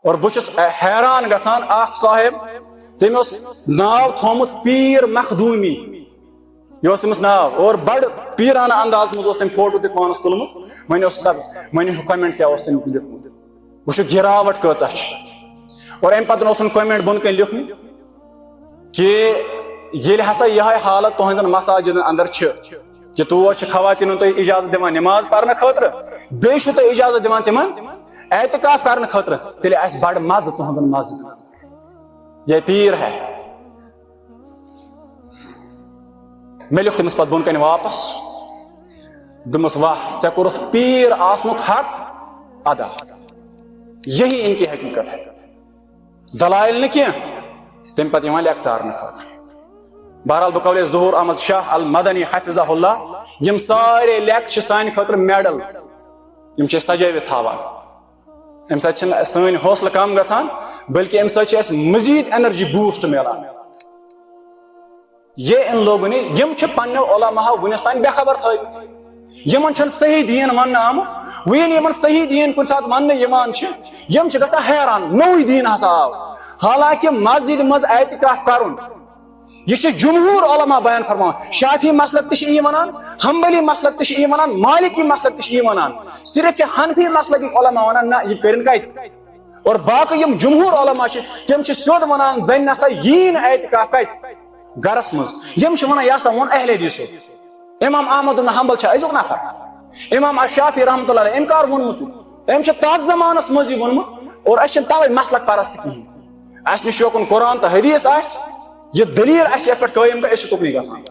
اور بچس حیران گسان اخ صاحب تم ناو تھومت پیر مخدومی یہ تمس ناو اور بڑ پیرانہ انداز مز تم فوٹو تہ پانس تلمت ون کمنٹ کیا تم لکھمت وچ گراوٹ کۭژاہ چھ اور امہ پتہ کمنٹ بن کن لکھن کہ یل ہسا یہ حالت تہذن مساجدن اندر چھ کہ تور خواتین تہ اجازت دِوان نماز پرنہ خاطر بیٚیہِ چھو تہ اجازت دِوان تمن اعتکاف کرنے خاطر تیلہِ آسہِ بڑ مزٕ تہذن مسجد یہ پیر ہے میں لکھ تمس پتہ بن کن واپس دمس واہ ژے کوٚرُتھ پیر آسنُک حق ادا یہی ان کی حقیقت ہے دلائل نہ کینٛہہ تمہ پتہ یوان لیکھ ژارنہٕ خاطر بہرحال بہ قول ظہور احمد شاہ المدنی حفظہ اللہ یم سارے لیکھ چھ سانہ خاطر میڈل یم چھ سجٲوِتھ تھاوان امہ سۭتۍ چھنہٕ سٲنۍ حوصلہٕ کم گژھان بلکہ امہ سۭتۍ چھِ اَسہِ مزید انرجی بوسٹ ملان یہ ان لوگوں نے یم چھ پننیو علماء ونس تان بے خبر تھٲومٕتۍ یمن چھنہٕ صحیح دین وننہٕ آمُت وۄنۍ یمن صحیح دین کُنہِ ساتہٕ وننہٕ یوان چھ یم چھ گژھان حیران نوٚوٕے دین ہسا آو حالانکہ مسجد مز اعتکاف کرن یہ جمہور علماء بیان فرمان شافی مسلک تہ یہ ونان حنبلی مسلک تہ یہ ونان مالکی مسلک تہ یہ ونان صرف حنفی مسلک علماء ونان نہ یہ کرن کت اور باقی یم جمہور علماء تم سیود ونان زن نسا یین اعتکاف کت گرس مز یم ونان یہ سا ون اہل حدیثو امام احمد بن حنبل ازیک نفر امام الشافعی رحمۃ اللہ علیہ امکار وونمت ام تات زمانس مز یہ وونمت اور اس توے مسلک پرست کہین اس نش یوکن قرآن تو حدیث آس یہ دلیل اس پہ قائم گئی اس تکلی گژھان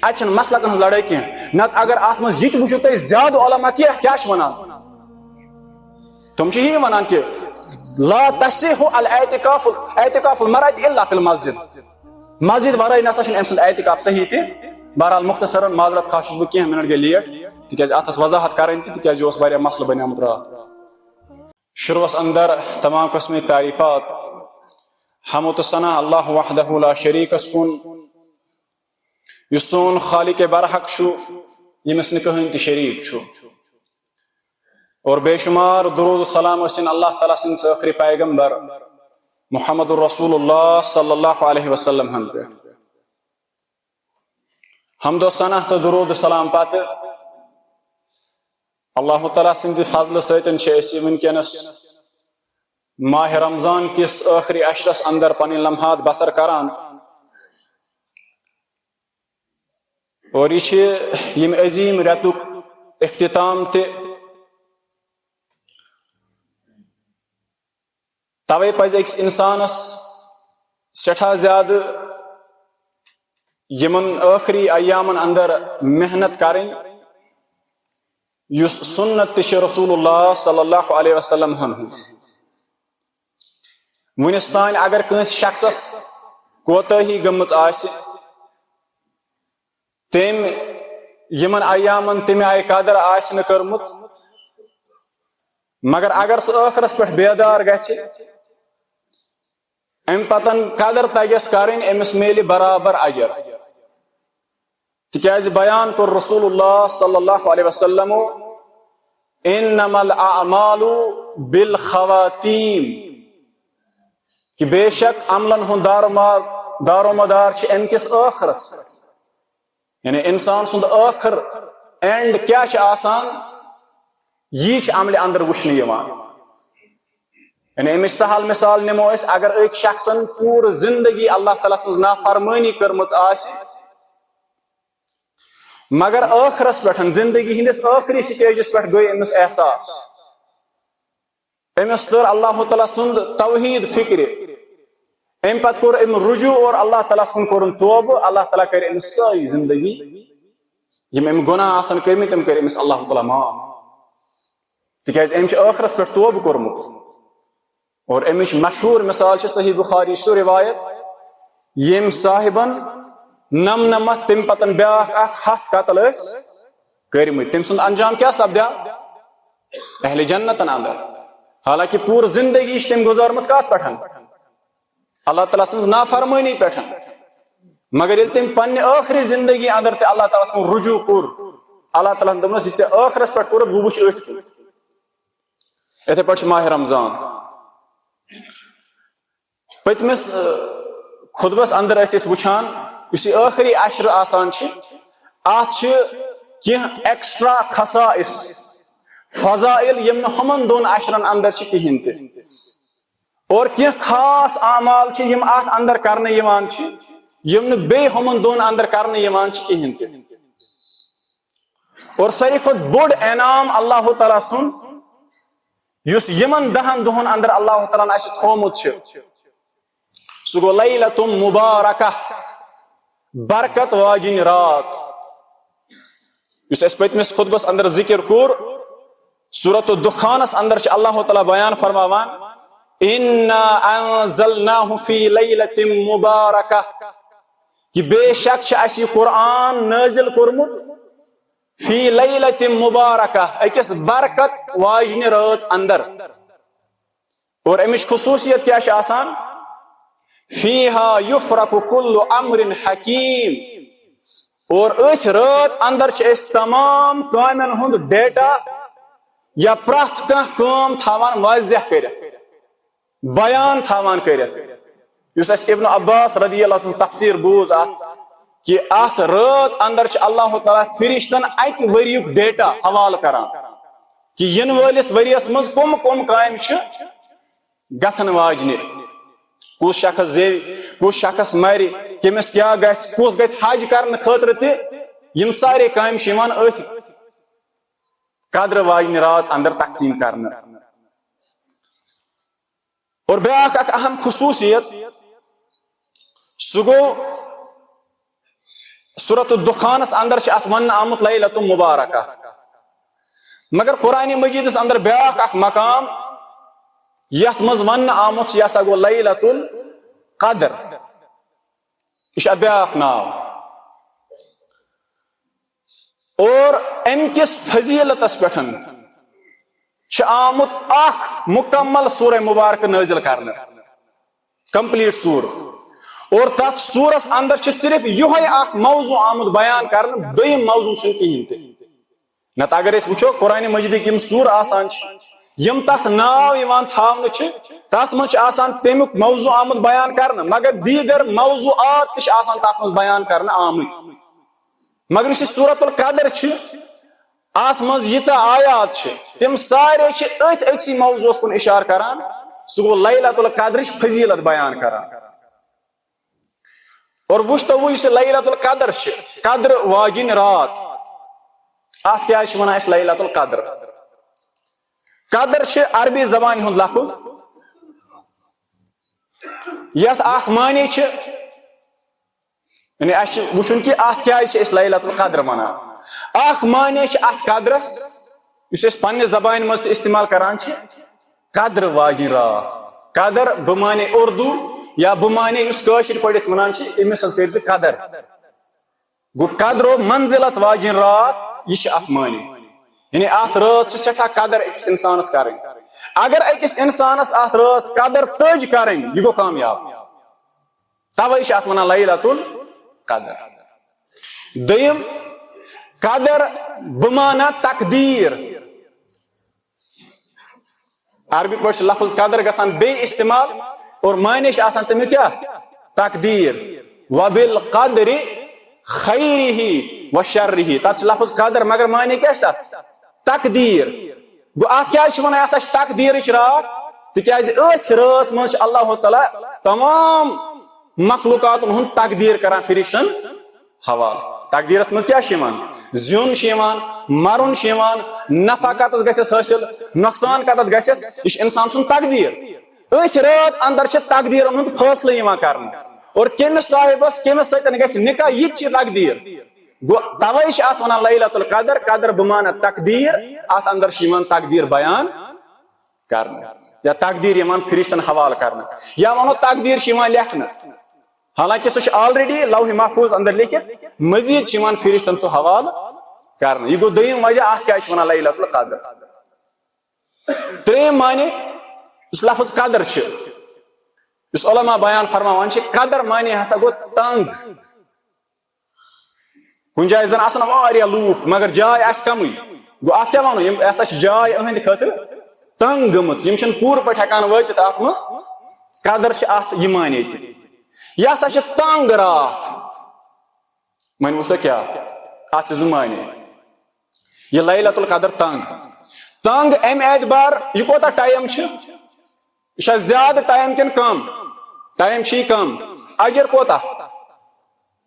اتھ مسلکن ہز لڑائی کی نت اگر ات مز یہ وچھو تھی زیادہ علماء کیا ونان تم یہ ونان کہ لا تصح الاعتکاف المرأة الا فی المسجد مسجد ورائے نسا ام سند اعتکاف صحیح تہ بہرحال مختصرا معذرت خواہ چھس بہ کینٛہہ منٹ گئی لیٹ تکیاز اتس وضاحت کریں تکیاز یہ واریاہ مسئلہ بنیومت رات شروعس اندر تمام قسم تعریفات حمد و ثنا اللہ وحدہ لا شریکس کن یہ سون خالق برحق چھو یمس نہ کہین تہ شریک چھو اور بے شمار درود و سلام ٲسِن اللہ تعالیٰ سٕنٛدِس ٲخری پیغمبر محمد الرسول اللہ صلی اللہ علیہ وسلم ہن پہ حمد و ثنا تو درود و سلام پتہ اللہ تعالیٰ سٕنٛدِ فضلہٕ سۭتۍ چھِ أسۍ ونکیٚنس ماہ رمضان کس آخری عشرس اندر پنن لمحات بسر کران اور یہ عظیم رتک اختتام تہ توے پز أکس انسانس سٹھا زیادہ یمن آخری ایامن اندر محنت کریں یس سنت تہ رسول اللہ صلی اللہ علیہ وسلم ہن ونس تان اگر کنس شخصس کوتاہی گمژ آسہِ تم یمن ایامن تمہ آیہِ قدر آسہِ نہٕ کٔرمٕژ مگر اگر سُہ ٲخرس پٮ۪ٹھ بیدار گژھِ امہ پتن قدر تگیس کرٕنۍ أمِس میلہِ برابر اجر تکیازِ بیان کوٚر رسول اللہ صلی اللہ علیہ وسلم انما الاعمال بالخواتیم کہ بے شک عملن ہند دار و مدار ام کس ٲخرس یعنی انسان سند ٲخر اینڈ کیا آسان یہ عمل اندر وچھنہٕ یوان یعنی امچ سہل مثال نمو اس اگر ایک شخصن پور زندگی اللہ تعالیٰ سز نافرمانی کرمت آسہِ مگر ٲخرس پٮ۪ٹھ زندگی ہندس ٲخری سٹیجس پٮ۪ٹھ گئی امس احساس امس تر اللہ تعالیٰ سند توحید فکر ام پتہ کور ام رجوع اور اللہ تعالیٰ کن کورن توبہ اللہ تعالیٰ کر امس ساری زندگی یم ام گناہ آسن کرمت تم کر امس اللہ تعالیٰ معاف تکیاز ام ٲخرس پٮ۪ٹھ توبہ کورمت اور امچ مشہور مثال صحیح بخاری سو روایت یم صاحبن نمنمت تم پتن بیاکھ اخ ہتھ قتل کرمت تم سند انجام کیا سپدیا اہل جنتن اندر حالانکہ پور زندگی تم گزارمت کت پہ اللہ تعالیٰ سز نافرمانی پہ مگر یل تم پنہ آخری زندگی اندر تہ اللہ تعالیٰ سن رجوع کور اللہ تعالیٰ دپنس یہ ٲخرس پہ کورت بہ وچھ أتھۍ اتھے پٲٹھۍ ماہ رمضان پتمس خطبس اندر اس وچھان اس آخری عشر آسان ات کی ایکسٹرا خصائص فضائل یم ہمن دون عشرن اندر کہین تہ اور کی خاص اعمال یم ات اندر کرنے یوان یم نہ بے ہمن دون اندر کرنے یوان کہین تہ اور ساروی کھت بوڑ انعام اللہ تعالیٰ سن یس یمن 10 دہن اندر اللہ تعالیٰ اس تھومت سہ گو لیلۃ مبارکہ برکت واجن رات یس اس پتمس خطبس اندر ذکر کور سورۃ الدخانس اندر اللہ تعالیٰ بیان فرماوان انا انزلناه فی لیلۃ مبارکہ کہ بے شک اس قرآن نازل کورمت فی لیلۃ مبارکہ اکس برکت واجن رات اندر اور امش خصوصیت کیا آسان فیہا یفرق کل امر حکیم اور ات رات اندر اس تمام کامن ہند ڈیٹا یا پرت کام تھاوان واضح کرت بیان تھاوان کرت یس اس ابن عباس رضی اللہ عنہ تفسیر بوز ات کہ ات رات اندر اللہ تعالیٰ فرشتن اک وریک ڈیٹا حوالہ کران کہ ین ولس وریس مز کم کام گھن واجنہ کس شخص زیو کس شخص مر کمس کیا گھس کس گھس حج کرنے خاطر تم سارے کام ات قدر واجنہ رات اندر تقسیم کرنے اور بیاکھ اک اہم خصوصیت سہ گو سورۃ الدخانس اندر ات ون آمت لیلۃ مبارکہ مگر قرآن مجیدس اندر بیاکھ اک مقام یت مز ون آمت یہ سا گو لیلۃ القدر یہ بیاکھ ناو اور ام کس فضیلتس پہ آمت اخ مکمل سورہ مبارک نازل کرنے کمپلیٹ سور اور تر سورس اندر صرف یہ اخ موضوع آمد بیان کرنے دویم موضوع کہین تہ نت اگر اس وچھو قرآن مجید یم سور آسان یم تت ناو یوان تھاونہ تت من آسان تمیک موضوع آمد بیان کرنے مگر دیگر موضوعات تہ آسان تت من بیان کرنے آمد مگر اس سورۃ القدر ات من ییژا آیات تم سارے ات اکسی موضوع کن اشار کران سہ گو لیلۃ القدرچ فضیلت بیان کران اور وچھتو وہ لیلۃ القدر قدر واجن رات ات کیا ونان اس لیلۃ القدر قدر عربی زبان ہند لفظ یت اخ معنی یعنی اس وچھن کہ ات کیا اس لیلۃ القدر ونان اخ معنی ات قدرس اس پنہ زبان مز استعمال کران قدر واجن رات قدر بمعنی اردو یا بمعنی اس کاشر پڑھت ونان امس کر قدر گو قدر و منزلت واجن رات یہ ات معنی یعنی ات رات سٹھا قدر اکس انسانس کریں اگر اکس انسانس ات رات قدر تج کریں یہ گو کامیاب توے ات ونان لیلۃ القدر دیم قدر بمعنی تقدیر عربی پہ لفظ قدر گژھان بے استعمال اور معنی آسان تمیک کیا تقدیر وبالقدر خیرہ وشرہ تت لفظ قدر مگر معنی کیا تت تقدیر گو ات کیا ونان اتھ تقدیر رات تکیاز ات رات من اللہ تعالیٰ تمام مخلوقات ہند تقدیر کران فرشتن حوالہ تقدیرس مز کیا زیون مرن نفع کتس گھس حاصل نقصان کتت گھس یہ انسان سن تقدیر ات رات اندر تقدیر ہند فیصلہ کرنے اور کمس صاحبس کمس ستن گھس نکاح یہ تقدیر گو توے ات ونان لیلۃ القدر قدر بمعنی تقدیر ات اندر تقدیر بیان کرنے یا تقدیر فرشتن حوالہ کرنے یا ونو تقدیر لکھنے حالانکہ سہ آلریڈی لوح محفوظ اندر لکھت مزید فرشتن سہ حوالہ کرنے یہ گو دویم وجہ ات کیا ونان لیلۃ القدر تریم معنی اس لفظ قدر اس علماء بیان فرماوان قدر معنی ہسا گو تنگ کن جائے زن آسان واریاہ لوک مگر جائے آس کمی گو ات کیا ونو یم ایسا جائے اہند خاطر تنگ گمت یم پور پہ ہکان واتت ات مز قدر چھ اتھ یہ معنی تہ یہ ہسا چھ تنگ رات وۄنۍ وٕچھ تو کیا اتھ چھ زٕ معنی یہ لیلۃ القدر تنگ امہ اعتبار یہ کوتاہ ٹائم چھ یہ چھا زیادہ ٹائم کن کم ٹائم چھ کم اجر کوتاہ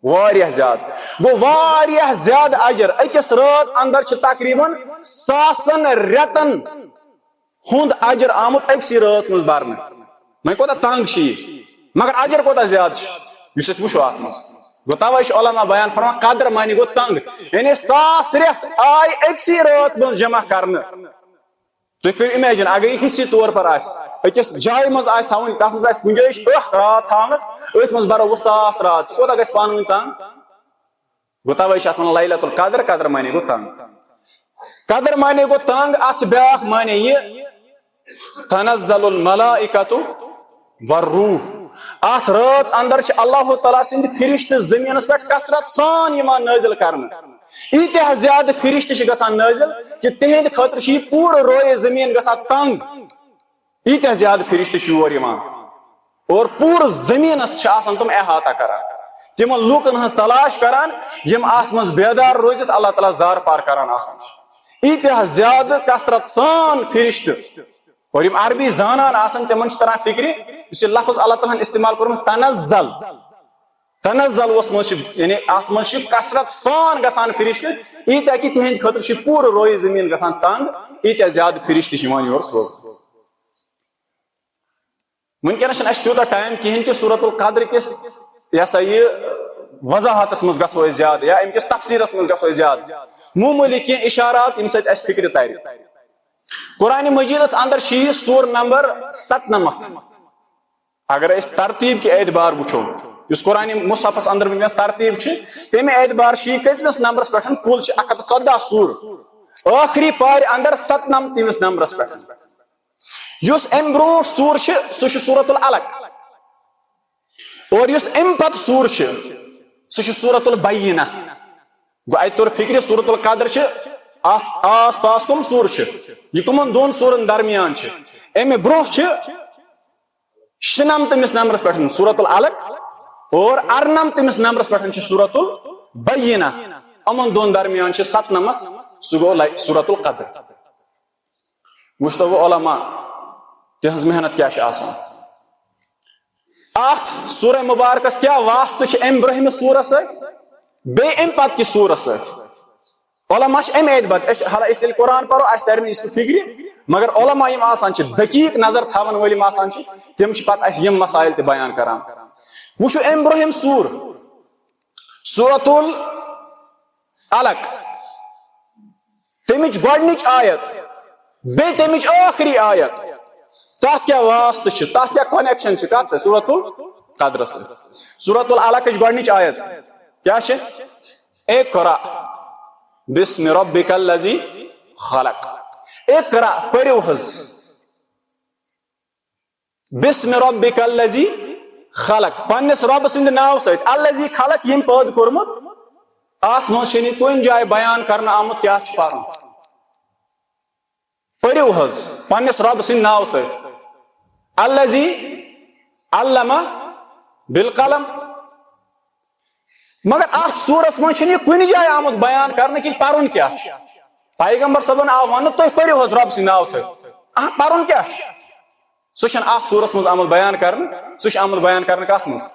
واریاہ زیادہ گو واریاہ زیادہ اجر اکس رات اندر چھ تقریباً ساسن رتن ہند اجر آمت اکسی رات مز برن وۄنۍ کوتاہ تنگ چھ یہ مگر اجر کوتاہ زیادہ چھ یس أسۍ وٕچھو اتھ مز گو توے چھ علماء بیان فرمان قدر معنی گو تنگ یعنی 100 رٮ۪تھ آے اکسی رات مز جمع کرنے تُہۍ کٔرِو امیجن اگر یہ حصہٕ طور پر آسہِ أکِس جایہِ منٛز آسہِ تھاوٕنۍ تتھ منٛز آسہِ گُنجٲیش 8 رات تھاونس أتھۍ منٛز برو 100 رات کوتاہ گژھِ پانہٕ ؤنۍ تنگ گو توے چھِ اتھ ونان لیلۃ القدر قدر معنی گو تنگ قدر معنی گو تنگ اتھ چھِ بیاکھ معنی یہ تنزل الملائکۃ والروح اتھ رات اندر چھ اللہ تعالیٰ سند فرشتہ زمینس پہ کثرت سان یوان نازل کرنے ایتیاہ زیادہ فرشتہ چھ گژھان نازل کہ تہند خاطر چھ پورٕ روئے زمین گژھان تنگ ایتیاہ زیادہ فرشتہ چھ یور یوان اور پورٕ زمینس چھ آسان تم احاطہ کران تمن لوکن ہنز تلاش کران یم اتھ مز بیدار روزت اللہ تعالیٰ زار پار کران آسان ایتیاہ زیادہ کثرت سان فرشتہ اور یم عربی زانان آسان تمن چھ تران فکر اس لفظ اللہ تعالیٰ استعمال کرمت تنزل اس مز یعنی ات مز کثرت سان گژھان فرشتہ ایتیاہ کہ تہند خاطر چھ پورٕ روئے زمین گژھان تنگ ایتیاہ زیادہ فرشتہ چھ یوان یور سوز ونکس چھنہٕ اسہِ تیوٗتاہ ٹایم کہین کہ سورۃ القدر کس یہ سا یہ وضاحتس مز گژھو أسۍ زیادٕ یا امکس تفسیرس مز گژھو أسۍ زیادٕ معمولی کینٛہہ اشارات یم سۭتۍ اسہِ فکر ترِ قرآن مجیدس اندر چھ یہ سور نمبر 97 اگر اس ترتیب کے اعتبار وچھو اس قرآن مصحفس اندر ونکس ترتیب چھ تمہ اعتبار چھ یہ کتمس نمبرس پہ کل چھ 114 سور آخری پار اندر 97 نمبرس پہ یس ام برو سور چھ سہ چھ سورۃ العلق اور یس ام پت سور چھ سہ چھ سورۃ البینہ گو ات طور فکر سورۃ القدر چھ آس پاس کم سور چھ یہ کمن دون سورن درمیان چھ امہ برو چھ 96 نمبرس پہ سورۃ العلق اور 98 نمبرس پہ سورۃ البینہ امن دون درمیان چھ 97 سہ گو سورۃ القدر وچھتو وہ علماء تہذ محنت کیا چھ آسان ات سورہ مبارکس کیا واسطہ چھ ام برہم سورہ ست بے ام پت کی سورہ ست علماء چھ ام اعتبار اس قرآن پرو اس تر اس فکر مگر علماء یم آسان چھ دقیق نظر تھاون ولیم آسان چھ تم چھ پتہ اس یم مسائل تہ بیان کران وچھو ام برہم سور سورۃ العلق تمچ گۄڈنِچ آیت بے تمچ آخری آیت تات کیا واسطہ چھ تات کیا کنیکشن چھ کت سورۃ القدر سورۃ العلق گۄڈنِچ آیت کیا چھ اقرأ بسم ربک الذی خلق اقرأ پڑھو حظ بسم ربک الذی خلق پنس رب سند ناو ست الذی خلق یم پید کورمت ات مز چھ کن جائے بیان کرنا آمت کیا چھ پرن پڑھو حظ پنس رب سند ناو ست الذی علم بالقلم مگر ات سورس من چھ کن جائے آمت بیان کرنا کہ پرن کیا پیغمبر صبن آو ون تھی پڑھو حظ رب سند ناو ست پرن کیا سہ چھ ات سورس مز آمت بیان کرنا سہ آمت بیان کرنا کت مز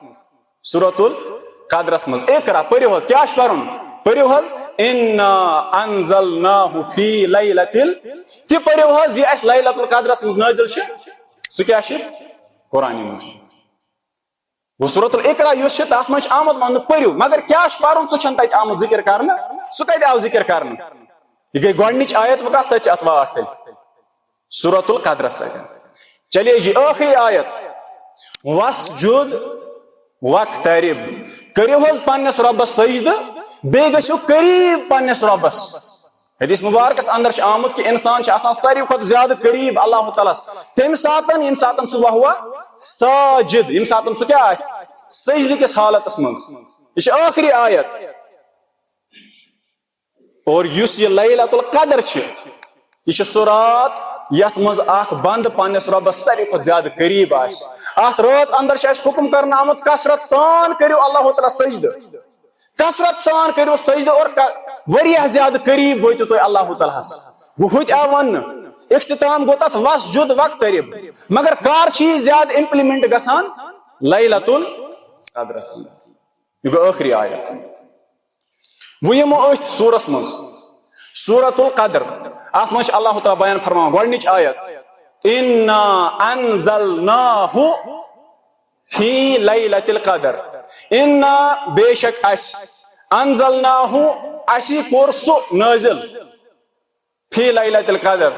سورۃ القدرس مز اقرأ پڑھو حظ کیا پرن پڑھو حظ انا انزلناه فی لیلۃ تہ پڑھو حظ یہ اس لیلۃ القدرس مز نازل چھ سہ کیا چھ قرآن مجید وہ سورۃ الاقرا یس تک من آمد ون پڑھو مگر کیا پرن سہ چھ تت آمت ذکر کرنا سہ کت آو ذکر کرنا یہ گئی گۄڈنِچ آیت وہ کت ست ات واٹ تیل سورۃ القدر ست چلیے جی آخری آیت واسجد واقترب کریو حظ پنس ربس سجدہ بے گژھو قریب پنس ربس حدیث مبارکس اندر آمد کہ انسان آسان ساروی کھت زیادہ قریب اللہ تعالیٰ تم ساتن یم ساتن سہ ہوا ساجد یم ساتن سہ کیا سجدہ کس حالتس من یہ آخری آیت اور یس یہ لیلۃ القدر یہ سہ رات یت مز اخ بند پنس ربس ساروی کھت زیادہ قریب ات رات اندر چھ اس حکم کرنا آمت کثرت سان کرو اللہ تعالیٰ سجدہ، کثرت سان کرو سجدہ اور واریاہ زیادہ قریب وٲتِو تُہۍ اللہ تعالیٰ ہس. گوٚو ہُتہِ آو وننہٕ اختتام گوٚو تتھ وسجد وقترب، مگر کر چھ یہ زیادہ امپلمنٹ گژھان لیلۃ القدرس منٛز. یہ گوٚو ٲخری آیت. وۄنۍ یِمو أتھۍ سورس منٛز سورۃ القدر، اتھ منٛز چھُ اللہ تعالیٰ بیان فرماوان گۄڈنِچ آیت انا انزلناہ فی لیلۃ القدر، انا بے شک اس انزلناہ اسی کوٚر سُہ نٲزِل فی لیلۃ القدر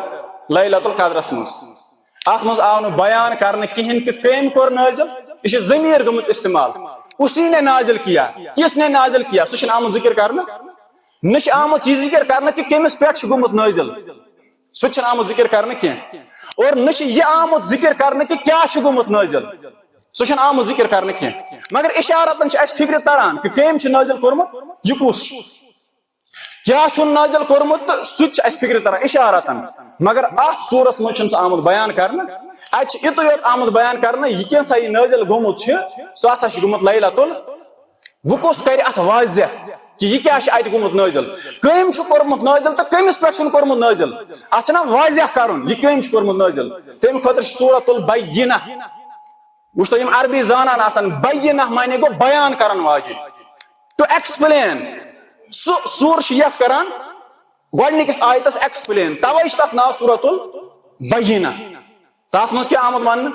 لیلۃ القدرس منٛز. اتھ منٛز آو نہٕ بیان کرنہٕ کہیٖنۍ کہ کٔمۍ کوٚر نٲزِل، یہ چھِ ضمیٖر گٔمٕژ استعمال، اسی نے نازل کیا، کس نے نازل کیا سُہ چھُنہٕ آمُت ذکر کرنہٕ، نہ چھُ آمُت یہِ ذکر کرنہٕ کہ کٔمِس پٮ۪ٹھ چھُ گوٚمُت نٲزِل، سُہ چھُنہٕ آمُت ذکر کرنہٕ کینٛہہ، اور نہ چھُ یہِ آمُت ذکر کرنہٕ کہ کیٛاہ چھُ گوٚمُت نٲزِل، سُہ چھُنہٕ آمُت ذکر کرنہٕ کینٛہہ، مگر اشارتن چھِ اَسہِ فکرِ تران کہ کٔمۍ چھُ نٲزِل کوٚرمُت، یہِ کُس چھُ، کیٛاہ چھُن نٲزِل کوٚرمُت تہٕ سُہ تہِ چھُ اَسہِ فکرِ تران اشارتن، مگر اتھ سورس منٛز چھُنہٕ سُہ آمُت بیان کرنہٕ. اتہِ چھُ یِتُے یوت آمُت بیان کرنہٕ یہِ کینٛژھا یہِ نٲزِل گوٚمُت چھُ سُہ ہسا چھُ گوٚمُت لیلۃ ال. وۄنۍ کُس کرِ اتھ واضح کہ یہ کیٛاہ چھُ اتہِ گوٚمُت نٲزِل، کٔمۍ چھُ کوٚرمُت نٲزِل تہٕ کٔمِس پٮ۪ٹھ چھُنہٕ کوٚرمُت نٲزِل، اتھ چھُنہ واضح کرُن یہِ کٔمۍ چھُ کوٚرمُت نٲزِل. تمہِ خٲطرٕ چھُ سورۃ البینہ. وٕچھ تُہۍ یِم عربی زانان آسان، بینہ معنی گوٚو بیان کرن واجِنۍ، ٹو ایکسپلین. سُہ سور چھُ یتھ کران گۄڈنِکِس آیتس ایکسپلین، توے چھُ تتھ ناو سورۃ البینہ. تتھ منٛز کیٛاہ آمُت وننہٕ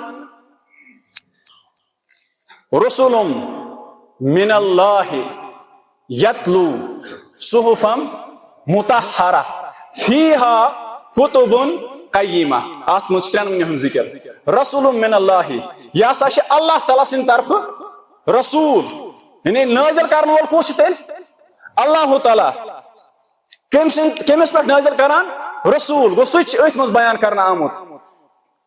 رسول من اللہ یتلو صحفا مطہرہ فیہا کتب قیمہ. اتھ منٛز چھُ ترٛٮ۪ن ؤنۍ ہُنٛد ذکر. رسول من اللہ یہ ہسا چھِ اللہ تعالیٰ سٕنٛدِ طرفہٕ رسول، یعنی نٲزِل کرن وول کُس چھُ تیٚلہِ اللہ تعالیٰ. کٔمِس پٮ۪ٹھ نٲزِل کران رسول، گوٚو سُہ تہِ چھُ أتھۍ منٛز بیان کرنہٕ آمُت.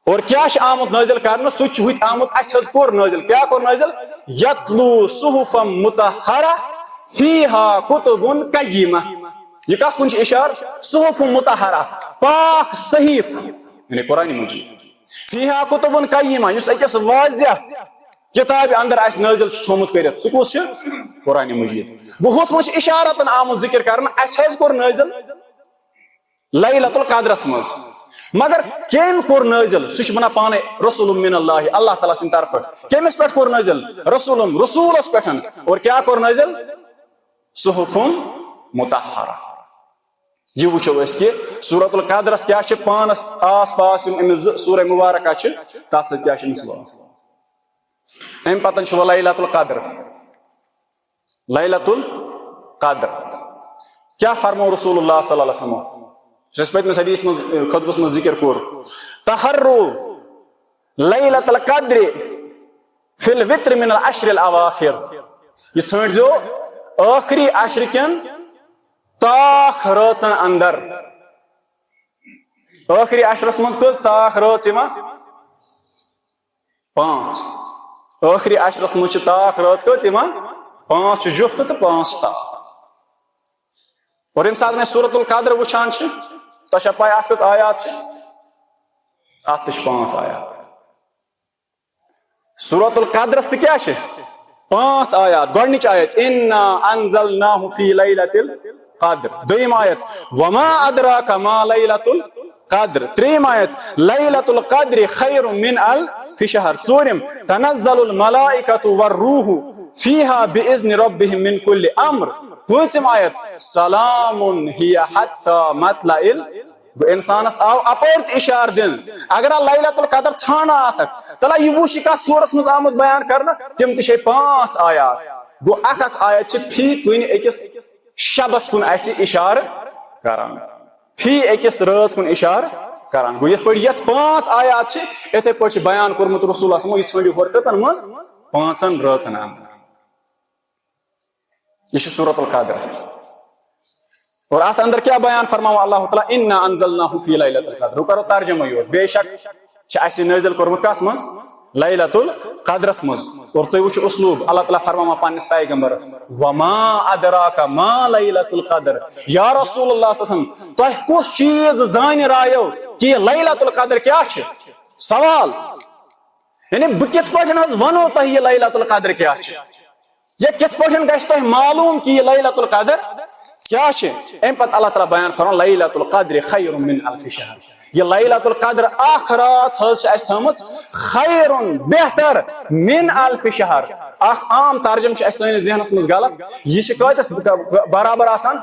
اور کیٛاہ چھُ آمُت نٲزِل کرنہٕ سُہ تہِ چھُ ہُتہِ آمُت اَسہِ حظ کوٚر نٲزِل، کیٛاہ کوٚر نٲزِل یتلو صحفا مطہرہ فیہا کتب قیمہ. یہ کتھ کُن چھُ اِشارٕ صحف مطہرہ پاک صحیف یعنی قرآن مجید، فیہا کتب قیمہ یُس أکِس واضح کتابہِ اندر اسہِ نٲزِل چھُ تھوٚمُت کٔرِتھ، سُہ کُس چھُ قرآن مجید. گوٚو ہُتھ منٛز چھُ اِشارتن آمُت ذکر کرنہٕ اسہِ حظ کوٚر نٲزِل لیلۃ القدرس منٛز، مگر کٔمۍ کوٚر نٲزِل سُہ چھُ ونان پانے رسول من اللہ، اللہ تعالیٰ سٕنٛدِ طرفہٕ. کٔمِس پٮ۪ٹھ کوٚر نٲزِل رسولس پٮ۪ٹھ، اور کیٛاہ کوٚر نٲزِل صحف مطہرہ. یہ وٕچھو أسۍ کہ سورۃ القدرس کیٛاہ چھِ پانس آس پاس یِم أمِس زٕ سورہ مبارکہ چھِ تتھ سۭتۍ کیٛاہ چھِ أمِس وابستہٕ. امہِ پتن چھُ وۄنۍ لیلۃ القدر. لیلۃ القدر کیٛاہ فرمو رسول اللہ صلی اللہ علیہ وسلم، یُس اَسہِ پٔتمِس حدیث منٛز خطبس منٛز ذکر کوٚر، تحروا لیلۃ القدر فی الوتر من العشر الاواخر. یہ ژھٲنٛڈزیو ٲخری عشر کٮ۪ن تاخ رٲژن اندر. ٲخری عشرس منٛز کٔژ تاخ رٲژ یِوان؟ 5. ٲخری عشرس منٛز چھِ تاخ رٲژ کٔژ یِوان؟ 5 چھِ جُفتہٕ تہٕ 5 چھِ تاخ. اور ییٚمہِ ساتہٕ أسۍ سورۃ القدر وٕچھان چھِ تۄہہِ چھا پاے اتھ کٔژ آیات چھِ؟ اتھ تہِ چھِ 5 آیات. سورۃ القدرس تہِ کیٛاہ چھِ 5 آیات. گۄڈنِچ آیت انا انزلناہ فی لیلۃ القدر. دوٚیِم آیت وما ادراک ما لیلۃ القدر. ترٛیٚیِم آیت لیلۃ القدر خیر من الف شہر. ژوٗرِم تنزل الملائکۃ والروح فیہا بإذن ربہم من کل امر. پٲنٛژِم آیت سلام ہی حتی مطلع ال. انسانس آو اپٲرۍ تہِ اِشارٕ دِنہٕ اگر لیلۃ القدر ژھانڈان آسکھ تلا یہ وٕچھ کتھ سورس منٛز آمُت بیان کرنہٕ تِم تہِ چھے 5 آیات. گوٚو اکھ آیت چھِ فی کُنہِ أکِس شبس کُن اسہِ اِشارٕ کران، فی أکِس رٲژ کُن اِشارٕ کران. گوٚو یِتھ پٲٹھۍ یتھ 5 آیات چھِ یِتھے پٲٹھۍ چھِ بیان کوٚرمُت رسول صلی اللہ علیہ وسلم. یہِ ژھٲنڈِو ہورٕ کٔژن منٛز 5 رٲژن اندر. یہ چھِ سورۃ القدر. اور اتھ اندر کیا بیان فرماو اللہ تعالیٰ انا انزلناہ فی لیلۃ القدر. کرو ترجمہ یوت. بے شک چھِ اسہِ نٲزِل کوٚرمُت کتھ منٛز لیلۃ القدرس منٛز. اور تُہۍ وٕچھِو اسلوب اللہ تعالیٰ فرماوان پننِس پیغمبرس وما ادراک ما لیلۃ القدر. یا رسول اللہ صلی اللہ علیہ وسلم تۄہہِ کُس چیٖز زانہِ رایو کہ لیلۃ القدر کیٛاہ چھِ؟ سوال یعنی بہ کت پٲٹھۍ ونو تۄہہِ یہِ لیلۃ القدر کیا چھِ یا کت پٲٹھۍ گژھِ تۄہہِ معلوم کہ یہ لیلۃ القدر کیا چھِ امہِ پتہٕ اللہ تعالیٰ بیان فرمان لیلۃ القدر خیر من الف شہر یہ لیلۃ القدر اخ رات حظ چھِ اَسہِ تھٲمٕژ خیر بہتر من الف شہر اخ عام ترجم چھُ اَسہِ سٲنِس ذہنس منٛز غلط یہ چھِ کۭتِس برابر آسان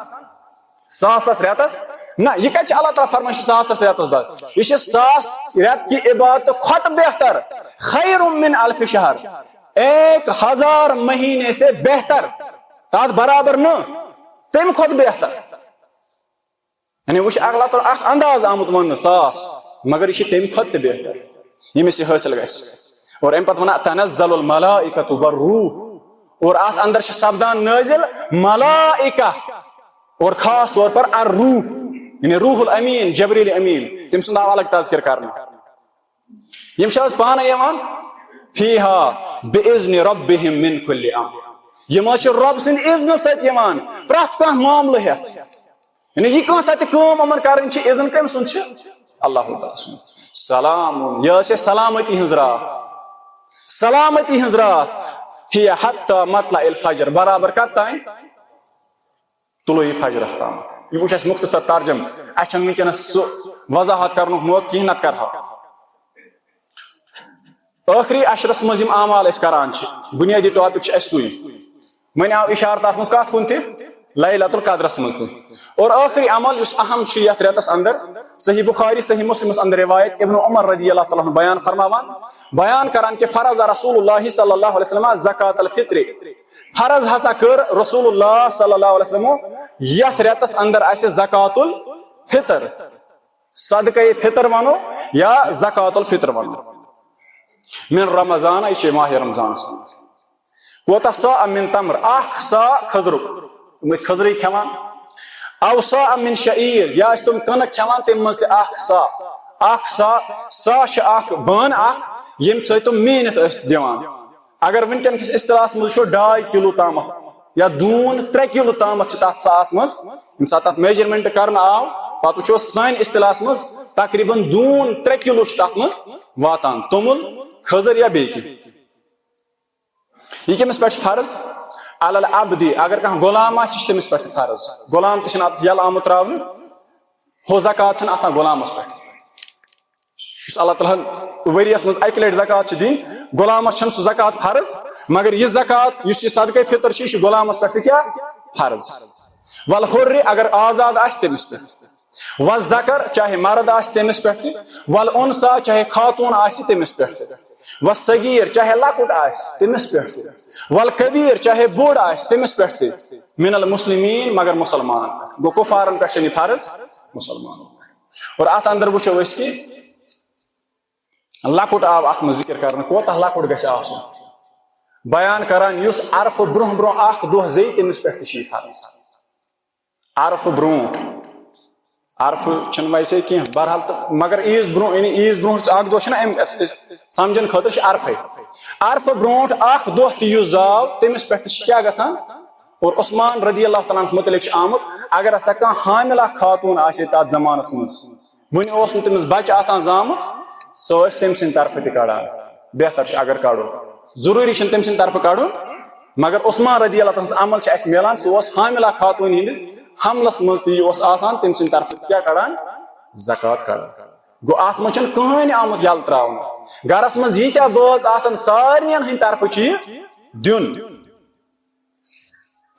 ساسس رٮ۪تس نہ یہ کتہِ چھِ اللہ تعالیٰ فرمان ساسس رٮ۪تس بعد یہ چھِ ساس رٮ۪ت کی عبادت کھۄتہٕ بہتر خیر من الف شہر 1000 مہینے سے بہتر تات برابر نہ تم کھۄتہٕ بہتر یعنی وہ اللہ تعالیٰ اخ انداز آمت ون ساس مگر یہ تم کھۄتہٕ تہِ بہتر ییٚمِس یہ حٲصِل گژھِ اور امہِ پتہٕ ونان تنزل الملائکۃ والروح اور اتھ اندر چھِ سپدان نٲزل ملائکہ اور خاص طور پر الروح یعنی روح الامین جبریل امین تم سُنٛد آو الگ تذکر کرنہٕ یم چھِ حظ پانہٕ یِوان فیہا بِاِذنِ ربِّہِم من کُلِّ امر یم حظ چھِ رۄب سٕنٛدِ اذنہٕ سۭتۍ یِوان پرٛٮ۪تھ کانٛہہ معاملہٕ ہٮ۪تھ یعنی یہ کانٛہہ تہِ کٲم یِمن کرٕنۍ چھِ اذن کٔمۍ سُنٛد چھِ اللہ تعالیٰ سُنٛد سلام یہ چھِ سلامتی ہٕنٛز رات سلامتی ہٕنٛز رات ہی حتی مطلع الفجر برابر کت تام طلوع فجرس تامت یہ وچھ اَسہِ مختصر ترجم اَسہِ چھنہٕ وٕنکیٚنس سُہ وضاحت کرنُک موقعہٕ کِہیٖنۍ نتہٕ کرہا ٲخری عشرس منٛز یِم اعمال أسۍ کران چھِ بُنیٲدی ٹاپک چھُ اَسہِ سُے وۄنۍ آو اشارٕ تتھ منٛز کتھ کُن تہِ لیلۃ القدرس منٛز تہِ اور ٲخری عمل یُس اہم چھُ یتھ رٮ۪تس اندر صحیح بخاری صحیح مسلمس اندر روایت ابن عمر رضی اللہ تعالیٰ عنہ بیان فرماوان بیان کران کہ فرض رسول اللہ صلی اللہ علیہ وسلم زکات الفطر فرض ہسا کر رسول اللہ صلی اللہ علیہ وسلم یتھ رٮ۪تس اندر اسہِ زکات الفطر صدقہ فطر ونو یا زکات الفطر ونو من رمضان یہ ماہ رمضان کوتاہ سا من تمر اخ سا خضرُک تم ٲسۍ خضرٕے کھٮ۪وان او سا من شعیر یا ٲسۍ تم کٕنک کھٮ۪وان تمہِ منٛز تہِ اکھ سا چھِ اکھ بٲن اکھ ییٚمہِ سۭتۍ تم میٖنِتھ ٲسۍ دِوان اگر ونکیٚن کِس اصطلاحس منٛز وٕچھو 2.5 کِلوٗ تامتھ یا دوٗن 3 کِلوٗ تامتھ چھِ تتھ ساس منٛز ییٚمہِ ساتہٕ تتھ میجرمنٹ کرنہٕ آو پتہٕ وٕچھو سانہِ اصطلاحس منٛز تقریٖبن دوٗن 3 کِلوٗ چھِ تتھ منٛز واتان توٚمُل خضر یا بیٚیہِ کینٛہہ یہ کٔمِس پٮ۪ٹھ چھُ فرض علی العبدی اگر کانٛہہ غلام آسہِ یہِ چھُ تٔمِس پٮ۪ٹھ تہِ فرض غلام تہِ چھُنہٕ اتھ یلہٕ آمُت تراونہٕ ہُہ زکات چھنہٕ آسان غلامس پٮ۪ٹھ یُس اللہ تعالیٰ ہن ؤریس منٛز اکہِ لٹہِ زکات چھِ دِنۍ غلامس چھنہٕ سُہ زکات فرض مگر یہِ زکات یُس یہِ صدقہ فطر چھُ یہِ چھُ غلامس پٮ۪ٹھ تہِ کیٛاہ فرض والحُرِ اگر آزاد آسہِ تٔمِس پٮ۪ٹھ والذکر چاہے مرد آسہِ تٔمِس پٮ۪ٹھ تہِ والانثیٰ چاہے خاتوٗن آسہِ تٔمِس پٮ۪ٹھ تہِ والصغیٖر چاہے لۄکُٹ آسہِ تٔمِس پٮ۪ٹھ تہِ والکبیٖر چاہے بوٚڑ آسہِ تٔمِس پٮ۪ٹھ تہِ من المسلمیٖن مگر مُسلمانن پٮ۪ٹھ گوٚو کُفارن پٮ۪ٹھ چھنہٕ یہِ فرض مُسلمانن پٮ۪ٹھ اور اتھ اندر وٕچھو أسۍ کہِ لۄکُٹ آو اتھ منٛز ذکر کرنہٕ کوتاہ لۄکُٹ گژھِ آسُن بیان کران یُس عرفہٕ برونٛہہ برونٛہہ اکھ دۄہ زیہِ تٔمِس پٮ۪ٹھ تہِ چھُ یہِ فرض عرفہٕ برونٛٹھ عرفہٕ چھُنہٕ ویسے کینٛہہ بہرحال تہٕ مگر عیٖز برونٛہہ یعنی عیٖز برونٛٹھ اکھ دۄہ چھُنہ امہِ سمجھن خٲطرٕ چھُ عرفے عرفہٕ برونٛٹھ اکھ دۄہ تہِ یُس زاو تٔمِس پٮ۪ٹھ تہِ چھُ کیٛاہ گژھان اور عثمان رضی اللہ تعالیٰ ہنس متعلق چھُ آمُت اگر ہسا کانٛہہ حاملہ خاتوٗن آسہِ تتھ زمانس منٛز وُنہِ اوس نہٕ تٔمِس بچہِ آسان زامُت سۄ ٲسۍ تٔمۍ سٕنٛدِ طرفہٕ تہِ کڑان بہتر چھُ اگر کڑُن ضروٗری چھُنہٕ تٔمۍ سٕنٛدِ طرفہٕ کڑُن مگر عثمان رضی اللہ تعالیٰ ہنس عمل چھُ اسہِ مِلان سُہ اوس حاملہ خاتوٗن ہٕنٛدِس حملس منٛز تہِ یہِ اوس آسان تٔمۍ سٕنٛدِ طرفہٕ تہِ کیٛاہ کڑان زکات کڑان گوٚو اتھ منٛز چھنہٕ کٕہٕنۍ آمُت یلہٕ تراونہٕ گرس منٛز ییٖتیاہ بٲژ آسان سارنٕین ہٕنٛدِ طرفہٕ چھُ یہِ دیُن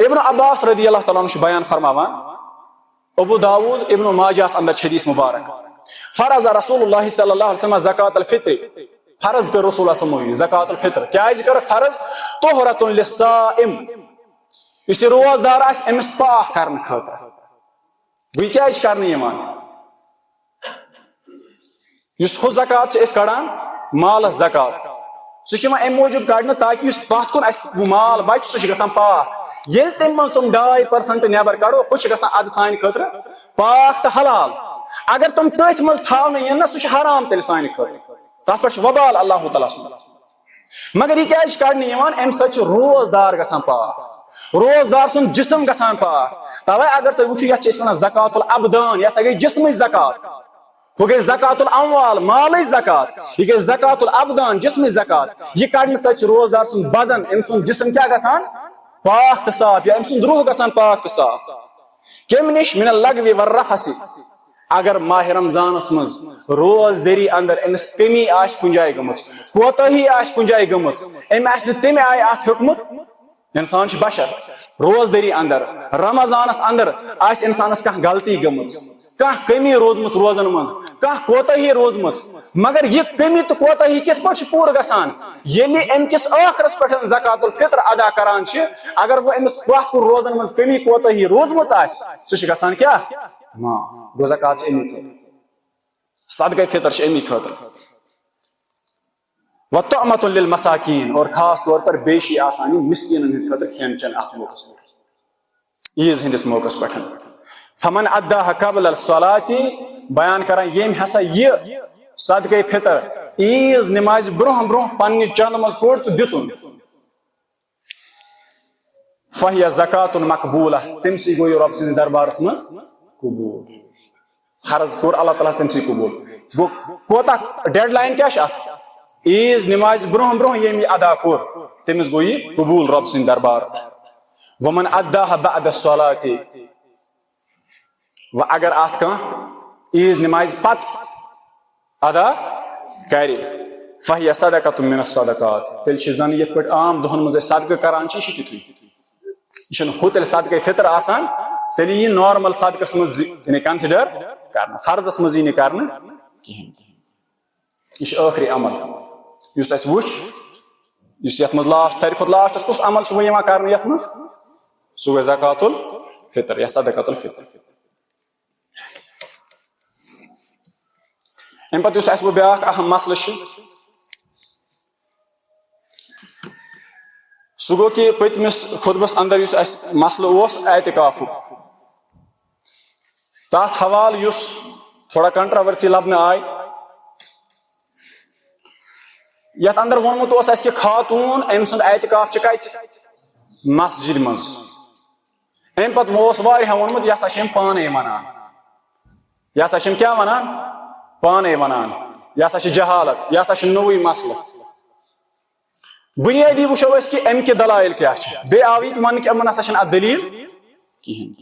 ابن عباس رضی اللہ تعالیٰ عنہ چھُ بیان فرماوان ابو داود ابن ماجہس اندر چھِ حدیث مبارک فرض رسول اللہ صلی اللہ علیہ وسلم زکات الفطر فرض کر رسول اللہ صلی اللہ علیہ وسلم زکات الفطر کیٛازِ کٔرٕکھ فرض طہرۃ للصائم یُس یہِ روزدار آسہِ أمِس پاک کرنہٕ خٲطرٕ وۄنۍ کیٛازِ چھِ کرنہٕ یِوان یُس ہُہ زکات چھِ أسۍ کڑان مالس زکات سُہ چھُ یِوان امہِ موٗجوٗب کڑنہٕ تاکہِ یُس پتھ کُن اسہِ مال بچہِ سُہ چھُ گژھان پاک ییٚلہِ تمہِ منٛز تِم 2% نٮ۪بر کڑو ہُہ چھُ گژھان ادٕ سانہِ خٲطرٕ پاک تہٕ حلال اگر تِم تٔتھۍ منٛز تھاونہٕ یِن نہ سُہ چھُ حرام تیٚلہِ سانہِ خٲطرٕ تتھ پٮ۪ٹھ چھُ وبال اللہ تعالیٰ سُنٛد مگر یہِ کیٛازِ چھِ کڑنہٕ یِوان امہِ سۭتۍ چھُ روزدار گژھان پاک روزدار سُنٛد جسم گژھان پاک توے اگر تُہۍ وٕچھِو یتھ چھِ أسۍ ونان زکات الابدان یہِ ہسا گٔے جسمٕچ زکات وہ گئی زکات الاموال مال زکات یہ گئی زکات الابدان جسم زکات یہ کڑنے سچ روزدار سن بدن ام سن جسم کیا گژھان پاک تو صاف یا ام سن روح گژھان پاک تو صاف کم نش من اللغو والرفث اگر ماہ رمضانس مز روز دری اندر امس کمی آش کن جائے گمت کوتاہی آش کن جائے گمت ام آش تمہ آئے ات حکمت انسان چھ بشر روز دری اندر رمضانس اندر آش انسانس کھانا غلطی گمت کھانا کمی روزمت روزن مز کھانا کوتاہی روزمت مگر یہ کمی تو کوتاہی کت پہ پور گژھان ییٚلہِ ام کس ٲخرس پٮ۪ٹھ زکات الفطر ادا کران چھ اگر وہ امس پرٛٮ۪تھ کُنہِ روزن مز کمی کوتاہی روزمت آسہِ سُہ چھُ گژھان کیاہ معاف گو زکات چھ امی خٲطرٕ صدقہ فطر چھ امی خٲطرٕ وطعمۃ للمساکین اور خاص طور پر بیشی آسانی مسکینن ہند خاطر کھین چین ات موقع عیز ہندس موقع پہ فمن اداها قبل الصلاة بیان کران یم ہسا یہ صدقہ فطر عیز نماز برہ برہ پنہ چند مز کوڑ تو دتن فہی زکات مقبولہ تم سی گو رب سند دربارس مز قبول حرض کور اللہ تعالیٰ تم سی قبول گو کوتا ڈیڈ لائن کیا ات عیز نماز برہ برہ یم ادا کور تمس گو یہ قبول رب سند دربار ومن اداها بعد الصلاة و اگر ات کان عیز نماز پت ادا کری فہی صدقۃ من الصدقات تیل چھ زن یت پٹ عام دہن مز صدقہ کران چھ تیتھے یہ ہو تیل صدقہ فطر آسان تیل یہ نارمل صدقس مز کنسیڈر کرنا فرضس مز یہ کرنا کہین یہ آخری عمل اس اس وچ اس یت مز لاسٹ ساری کھت لاسٹس کس عمل چھ یوان کرنا یت مز سو زکات الفطر یا صدقۃ الفطر ام پتہ اس وہ بیاکھ اہم مسئلہ سہ گو کہ پتمس خطبس اندر اس مسئلہ اس اعتکاف تات حوال اس تھوڑا کنٹراورسی لبنہ آئی یت اندر ونمت اس کہ خاتون ام سند اعتکاف چھ کت مسجد مز ام پتہ اس واریاہ ونمت یہ ہسا پانے ونان یہ ہسا کیا ونان پانے ونان یہ ہسا جہالت یہ ہسا نوئی مسئلہ بنیادی وچھو اس کہ ام کے دلائل کیا بے آوی ون کہ امن ہسا دلیل کہین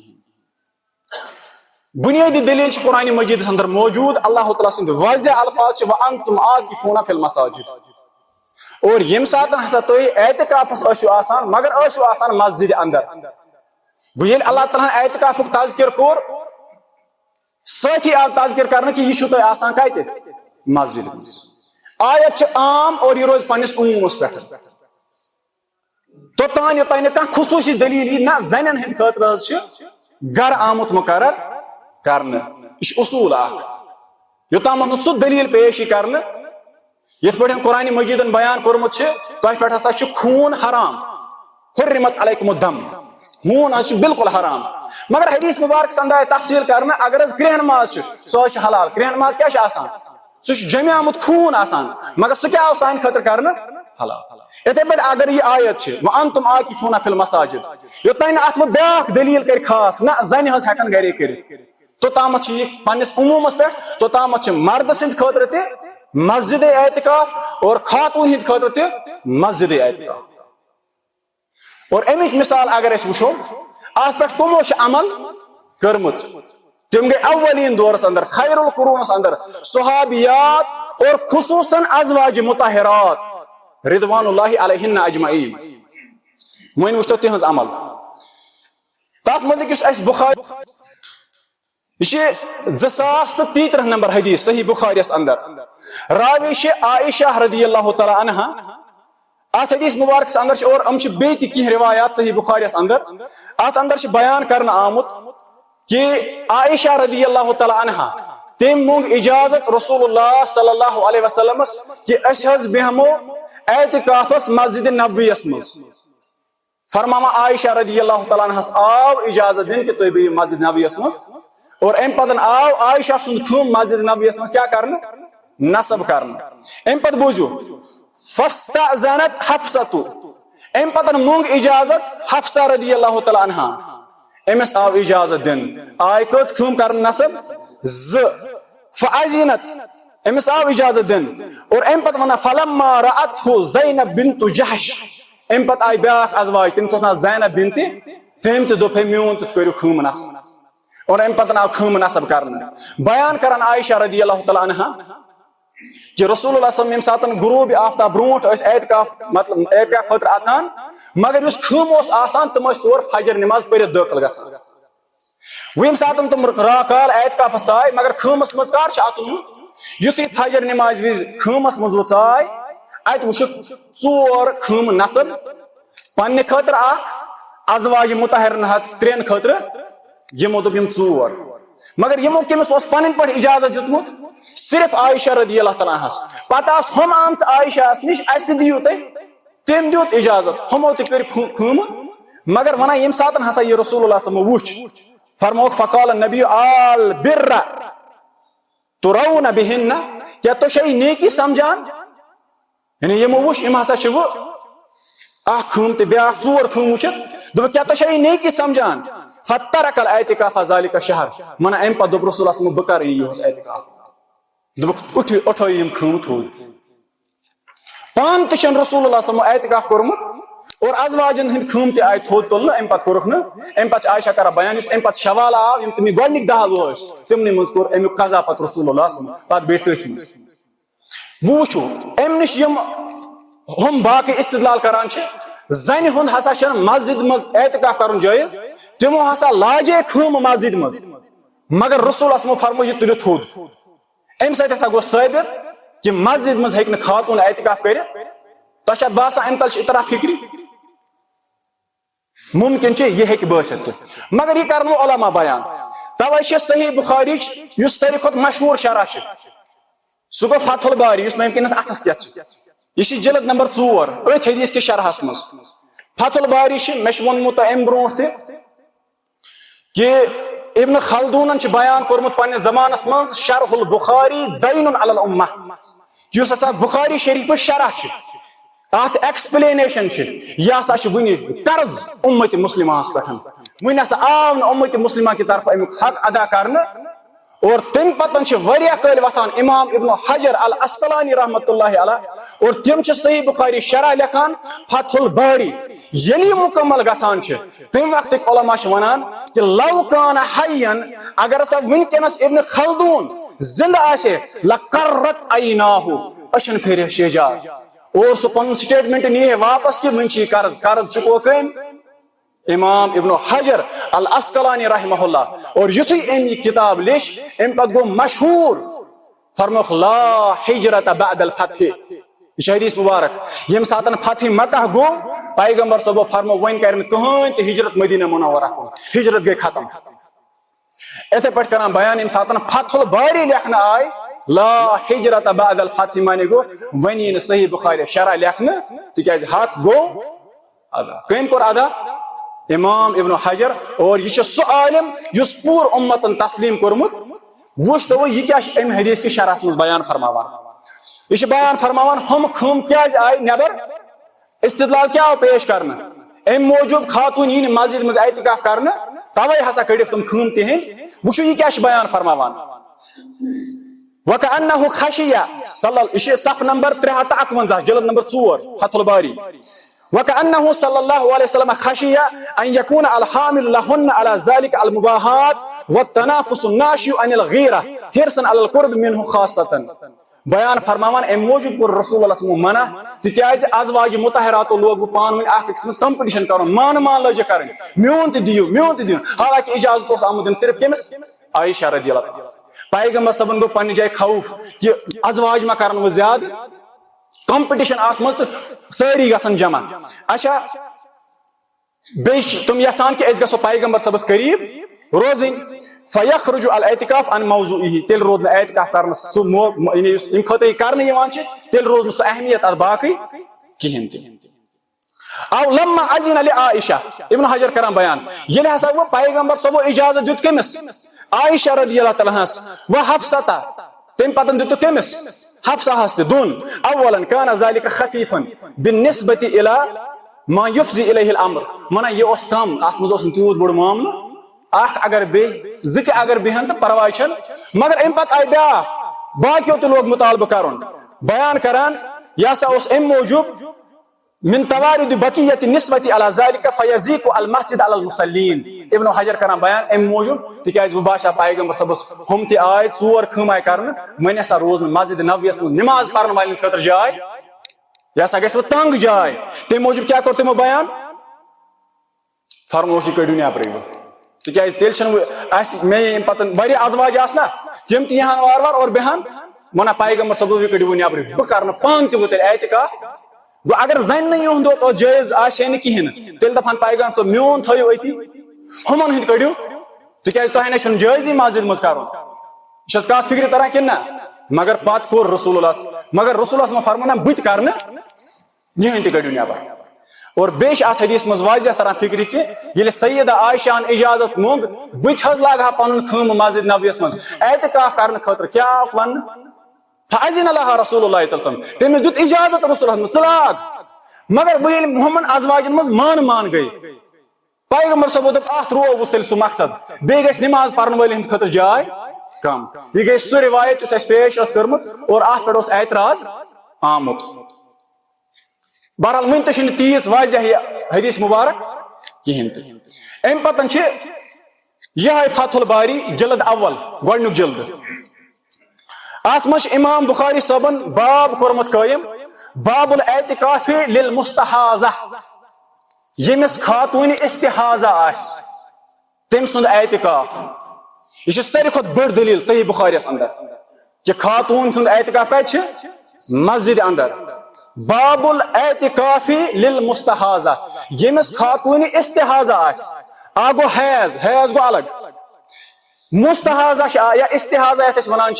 بنیادی دلیل قرآن مجید اندر موجود اللہ تعالیٰ سند واضح الفاظ وانتم عاکفون فی المساجد اور یم سات ہسا تھی اعتکافس ٲسِو آسان مگر ٲسِو آسان مسجد اندر گو ییٚلہِ اللہ تعالیٰ اعتکافُک تذکر کوٚر سۭتی آو تذکر کرنے کہ یہ چھو تۄہہِ آسان کتہِ مسجد مز آیت چھ عام اور یہ روز پنس عمومس پہ توتان یوتان کانٛہہ خصوصی دلیل نہ زنن ہند خاطر گر آمت مقرر کرنے یہ اصول اخ یوتام سہ دلیل پیش کرنے یت پہ قرآن مجیدن بیان کورمت تہ پہ ہسا خون حرام حرمت علیکم الدم خون بالکل حرام مگر حدیث مبارک اندر تفصیل کرنا اگر کرہن ماز سہ حلال کرہن ماز کیا سہ جمع آمت خون آسان مگر سہ کیا سان خاطر کرنا حلال اتھے پہ اگر یہ آیت وانتم عاکفون فی المساجد یوتان ات وہ بیاکھ دلیل کر خاص نہ زن ہز ہیکن گرے کرت توتامت یہ پنس عمومس پہ توتامت مرد سند خاطر تہ مسجد اعتکاف اور خاتون ہند خاطر تہ مسجد اعتکاف اور امچ مثال اگر اس وچھو آس پہ کمو عمل کرمت تم گئی اولین دورس اندر خیر القرونس اندر صحابیات اور خصوصاً ازواج مطہرات رضوان اللہ علیہن اجمعین ون وچھو تہذ عمل تات متعلق اس بخاری یہ 2033 نمبر حدیث صحیح بخاری اندر راوی عائشہ رضی اللہ تعالی عنہا ات حدیث مبارک اندر اور ام بیت کی روایات صحیح بخاری اندر ات اندر بیان کرنا آمت کہ عائشہ رضی اللہ تعالی عنہا تم مونگ اجازت رسول اللہ صلی اللہ علیہ وسلم کہ اس حض بہمو اعتکافس مسجد نبویس مز فرماما عائشہ رضی اللہ تعالی عنہ آو اجازت دن کہ تھی مسجد نبویس مز اور ام پتن آو عائشہ سند تھوم مسجد نبویس مز کیا کرنا نصب کرنا ام پت بوجھو فاستأذنت حفصۃ ام پتن مونگ اجازت حفصہ رضی اللہ تعالی عنہ امس آو اجازت دن آئی کت کھوم کرن نصب ز فأذنت امس آو اجازت دن اور ام پت ونا فلما رأته زینب بنت جحش ام پت آئی بیاکھ ازواج تمس اوس ناو زینب بنت تم تہ دوپ میون تہ کرو خم نصب اور ام پت آو خم نصب کرنا بیان کران عائشہ رضی اللہ تعالی عنہا کہ رسول اللہ صلی اللہ علیہ وسلم ساتن غروب آفتاب برونٹ اس اعتکاف مطلب اعتکاف خاطر اژان مگر اس خم اوس آسان تم اس تور فجر نماز پرت داخل گژھان ویم ساتن تم راکال اعتکاف ژاے مگر خمس مز کار چھ اژمت یتھی فجر نماز وز خمس مز وژاے ات وچھ ژور خم نصب پنہ خاطر اخ ازواج مطہرن ہت ترین خاطر یمو دوپ یم ژور مگر یمو کمس اس پنن پٹ اجازت دیتمت صرف عائشہ رضی اللہ تعالیٰ عنہ پتہ ہم آمت عائشہ نش اس تہ دیو تم دیت اجازت ہمو تہ کر خم مگر ونان یم ساتن ہسا یہ رسول اللہ صلی اللہ علیہ وسلم وچ فرموت فقال النبی آل بر ترون بہن کیا تو شی نیکی سمجھان یعنی یہ وچ ام ہسا چھ اخ خم تہ بیاکھ ژور خم وچت دپ کیا تو شی نیکی سمجھان فترک الاعتکاف ذلك الشهر من ام پہ دپ رسول اللہ صلی اللہ علیہ وسلم بکر یہ اعتکاف دپ اٹھو یم خم تھود پان تہ چھ رسول اللہ صلی اللہ علیہ وسلم اعتکاف کورمت اور ازواجن ہند خم تہ آئی تھود تلن ام پہ کورک نا ام پہ عائشہ کرا بیان اس ام پہ شوال آو یم تم گۄڈنِک دہ ٲسۍ تمنٕے منٛز کوٚر امیُک قضا پتہٕ رسول اللہ صلی اللہ علیہ وسلم پتہٕ بیٹھ تٔتھۍ منٛز وٕچھو امہِ نِش یم ہم باقی استدلال کران چھ زنہِ ہُنٛد ہسا چھنہٕ مسجد منٛز اعتکاف کرُن جٲیز تمو ہسا لاجے خم مسجد منٛز مگر رسول اللہ صلی اللہ علیہ وسلم فرمو یہ تُلِو تھوٚد امہِ سۭتۍ ہسا گوٚو ثٲبت کہ مسجد منٛز ہیٚکہِ نہٕ خاتوٗن اعتکاف کٔرِتھ تۄہہِ چھا باسان امہِ تل چھِ اطرا فکری ممکن چھ یہ ہیٚکہِ بٲسِتھ تہِ مگر یہ کرنو علماء بیان توے چھ صحیح بخاری یس ساروی کھۄتہٕ مشہوٗر شرح چھ سُہ گوٚو فتح الباری یس مےٚ وٕنکیٚنس اتھس کیٛاہ چھ یہ چھ جلد نمبر 4 أتھۍ حدیث کِس شرحس منٛز فتح الباری چھ مےٚ چھ ووٚنمُت تۄہہِ امہِ برونٛٹھ تہِ کہ ابن خلدونن چھ بیان کورمُت پننِس زمانس منٛز شرح البخاری دین علی الامہ یس ہسا بخاری شریف شرح چھ ات ایکسپلینیشن یہ ہسا ون قرض امت مسلمہ پہ ون ہسا آو نا امت مسلمہ کی طرف امیک حق ادا کرنے اور تم پتن کل وتھان امام ابن حجر الاسقلانی رحمۃ اللہ علیہ اور تم صحیح بخاری شرح لکھان فتح الباری یلی مکمل گژھان تم وقت علماء ونان کہ لو کان حین اگر ہسا ونکس ابن خلدون زندہ آسے لقرت عیناہ اچھن پھر شیجار اور سو پن سٹیٹمنٹ نیے واپس کہ منچی قرض چکو کم امام ابن حجر الاسقلانی رحمہ اللہ اور یتھی ام کتاب لش ام پت گو مشہور فرموخ لا ہجرت بعد الفتح یہ حدیث مبارک یم ساتن فتح مکہ گو پیغمبر صبح فرمو ون کرن کہین تو ہجرت مدینہ منورہ کو ہجرت گئی ختم ایتھے پٹ کران بیان یم ساتن فتح الباری لکھنا آئی لا ہجرت بعد الفتح مانے گو ونین صحیح بخاری شرح لکھنا تکیاز حق گو ادا کم کور ادا امام ابن حجر اور یہ سو عالم یس پور امتن تسلیم کورمت وچ تو یہ کیا ام حدیث کی شرح مز بیان فرماوان یہ بیان فرماوان ہم خم کیا آئی نبر استدلال کیا پیش کرنا ام موجود خاتون یہ مسجد مز اعتکاف کرنا توے ہسا کڑف تم خم تہند وچو یہ کیا بیان فرماوان وَكَأَنَّهُ خَشِيَ صلی صف نمبر 351 جلد نمبر 4 فتح الباری وَكَأَنَّهُ صلی اللہ علیہ وسلم خَشِيَ أَن يَكُونَ الْحَامِلُ لَهُنَّ عَلَى ذَلِكَ الْمُبَاحَاتِ وَالتَّنَافُسُ النَّاشِئُ عَنِ الْغِيرَةِ حِرْصًا عَلَى الْقُرْبِ مِنْهُ خَاصَّةً بیان فرماوان ام موجود کو رسول اللہ صلی اللہ علیہ وسلم منع تکیاز ازواج مطہرات لوگ پان ون اخ اکس کمپٹیشن کرن مان لج کرن میون تہ دیو حالانکہ اجازت اس آمدن صرف کمس عائشہ رضی اللہ عنہا پیغمبر صبن گو پنہ جائے خوف کہ ازواج ما کرن و زیادہ کمپٹیشن آت مز ساری گژھن جمع اچھا بیش تم یسان کہ اس گژھو پیغمبر صبس قریب روزن فیخرج الاعتکاف عن موضوعه تیل روز اعتکاف کرنا سو یعنی ام خاطر کرنا یوان چھ تیل روز سو اہمیت اد باقی کہین تہ او لما اذن لعائشہ ابن حجر کران بیان یہ ہسا وہ پیغمبر صبو اجازت دیت کمس عائشہ رضی اللہ تعالی عنہا و حفصہ تم پتن دیت کمس حفصہ ہست دون اولا كان ذلك خفيفا بالنسبه الى ما يفضي اليه الامر منا یہ اس کم ات مز اس تیوت بڑ معاملہ اخ اگر بے زت اگر بہن تو پرواہ چھن مگر ام پتہ آئی بیا باقیو تہ لوگ مطالبہ کرن بیان کران یہ سا اس ام موجود من توارد بقیت نسبت علی ذلك فیزیق المسجد علی المصلین ابن حجر کران بیان ام موجود تکیاز باشا پیغمبر صبس ہم تہ آئے ژور خم آئے کرن من سا روز مسجد نبویس من نماز پرن والن خاطر جائے یہ سا گژھِ تنگ جائے تم موجود کیا کور تمو بیان فرموش یہ کڑیو نیبر تکیاز تیل چھن میں پتہ واریاہ ازواج آسنا تم تہ یہاں وار وار اور بہن ونا پیغمبر صبس یہ کڑیو نیبر بہ کرن پان تہ تیل اعتکاف گو اگر زن نہیں ہوں تو جائز آسے نا کہین تیل دپان پیغام صاحب میون تھو اتی ہمن ہند کڑیو تکیاز تہ نہ جائزی مسجد مز کرن یہ کت فکر تران کن نا مگر پات کور رسول اللہ مگر رسول اللہ فرمانا بت کرنا یہ تہ کڑیو نیبر اور بیش ات حدیث مز واضح تران فکر کہ یل سیدہ عائشہ اجازت مونگ بت حض لاگہ پن خم مسجد نبویس مز اعتکاف کرنے خاطر کیا ون فاذن لها رسول اللہ صلی اللہ علیہ وسلم تم دیت اجازت رسول اللہ صلاح مگر بہل محمد ازواجن مز مان گئی پیغمبر صاحب دپ ات رو تیل سہ مقصد بیٚیہِ گژھِ نماز پرن وٲلۍ ہند خاطر جاے کم یہ گئی سہ روایت یس پیش کرمژ اور ات پہ اعتراض آمت بہرحال ون تہ تیز واضح یہ حدیث مبارک کہین تہ ام پتن یہ فتح الباری جلد اول گۄڈنیُک جلد ات مش امام بخاری صاحبن باب کورمت قائم باب الاعتکاف للمستحاضہ یمس خاتون استحاضہ آس تم سند اعتکاف یہ ساروی کھت بڑ دلیل صحیح بخاری اندر کہ خاتون سند اعتکاف کت مسجد اندر باب الاعتکاف للمستحاضہ یمس خاتون استحاضہ آس آگو حیض گو الگ مستحاضہ یا استحاضہ یت ونان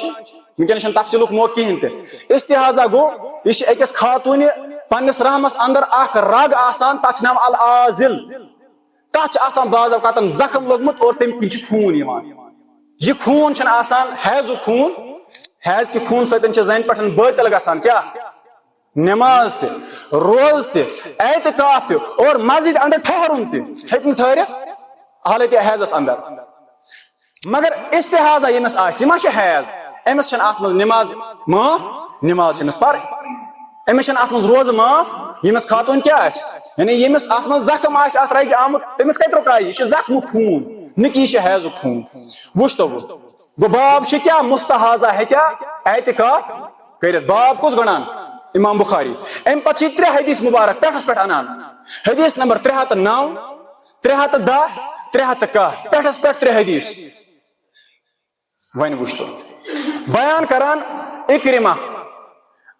ونکس تفصیل موقع کہین تہ استحاضہ گو یہ اکس خاتون پنس رحمس اندر اخ رگ آسان تک نام العازل تک آسان بعض اوقات زخم لوگمت اور تم کن خون یہ خون آسان حیض خون حیض کہ خون ستن زن پہ باطل گژھان کیا نماز تہ روز تہ اعتکاف تہ اور مسجد اندر ٹھہرن تہ ہیکن ٹھہرت حالت حیضس اندر مگر استحاضہ یمس آس یہ حیض امس چھن ات مز نماز معاف نماز چھنس پر امس چھن ات مز روز معاف یمس خاتون کیا آس یعنی یمس ات مز زخم آس ات رگہ آمت تمس کت رکائی یہ زخم خون نہ کہ یہ حیض خون وچ تو گو باب کیا مستحاضہ ہے کیا اعتکاف کرت باب کس گنان امام بخاری ام پتہ ترے حدیث مبارک پٹھس پہ انان حدیث نمبر 309 310 311 پٹھس پہ ترے حدیث ون وچ تو بیان کران اکرمہ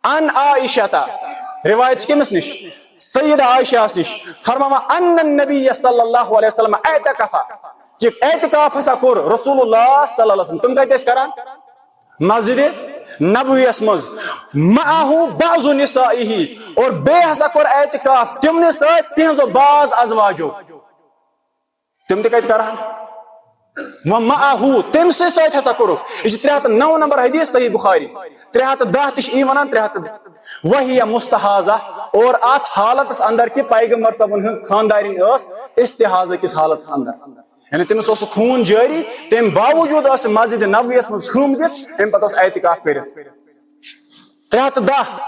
ان عائشہ روایت کمس نش سیدہ عائشہ نش فرماوا ان النبی صلی اللہ علیہ وسلم اعتکف کہ اعتکاف ہسا کور رسول اللہ صلی اللہ علیہ وسلم تم کتس کران مسجد نبویس مز معه بعض نسائه اور بے ہسا کور اعتکاف تمن سۭتۍ تہنزو بعض ازواجو تم تہ کت کران ومعه تم سۭتۍ ہسا کورُکھ یہ 309 نمبر حدیث صحیح بخاری 310 تہ چھ ونان 310 وہی مستحاضہ اور ات حالت اندر کہ پیغمبر صاحبن ہنز خاندارین اس استحاضہ کس حالت اندر یعنی تمس اس خون جاری تم باوجود اس مسجد نبویس مز خون دت ام پتہ اس اعتکاف کرت 310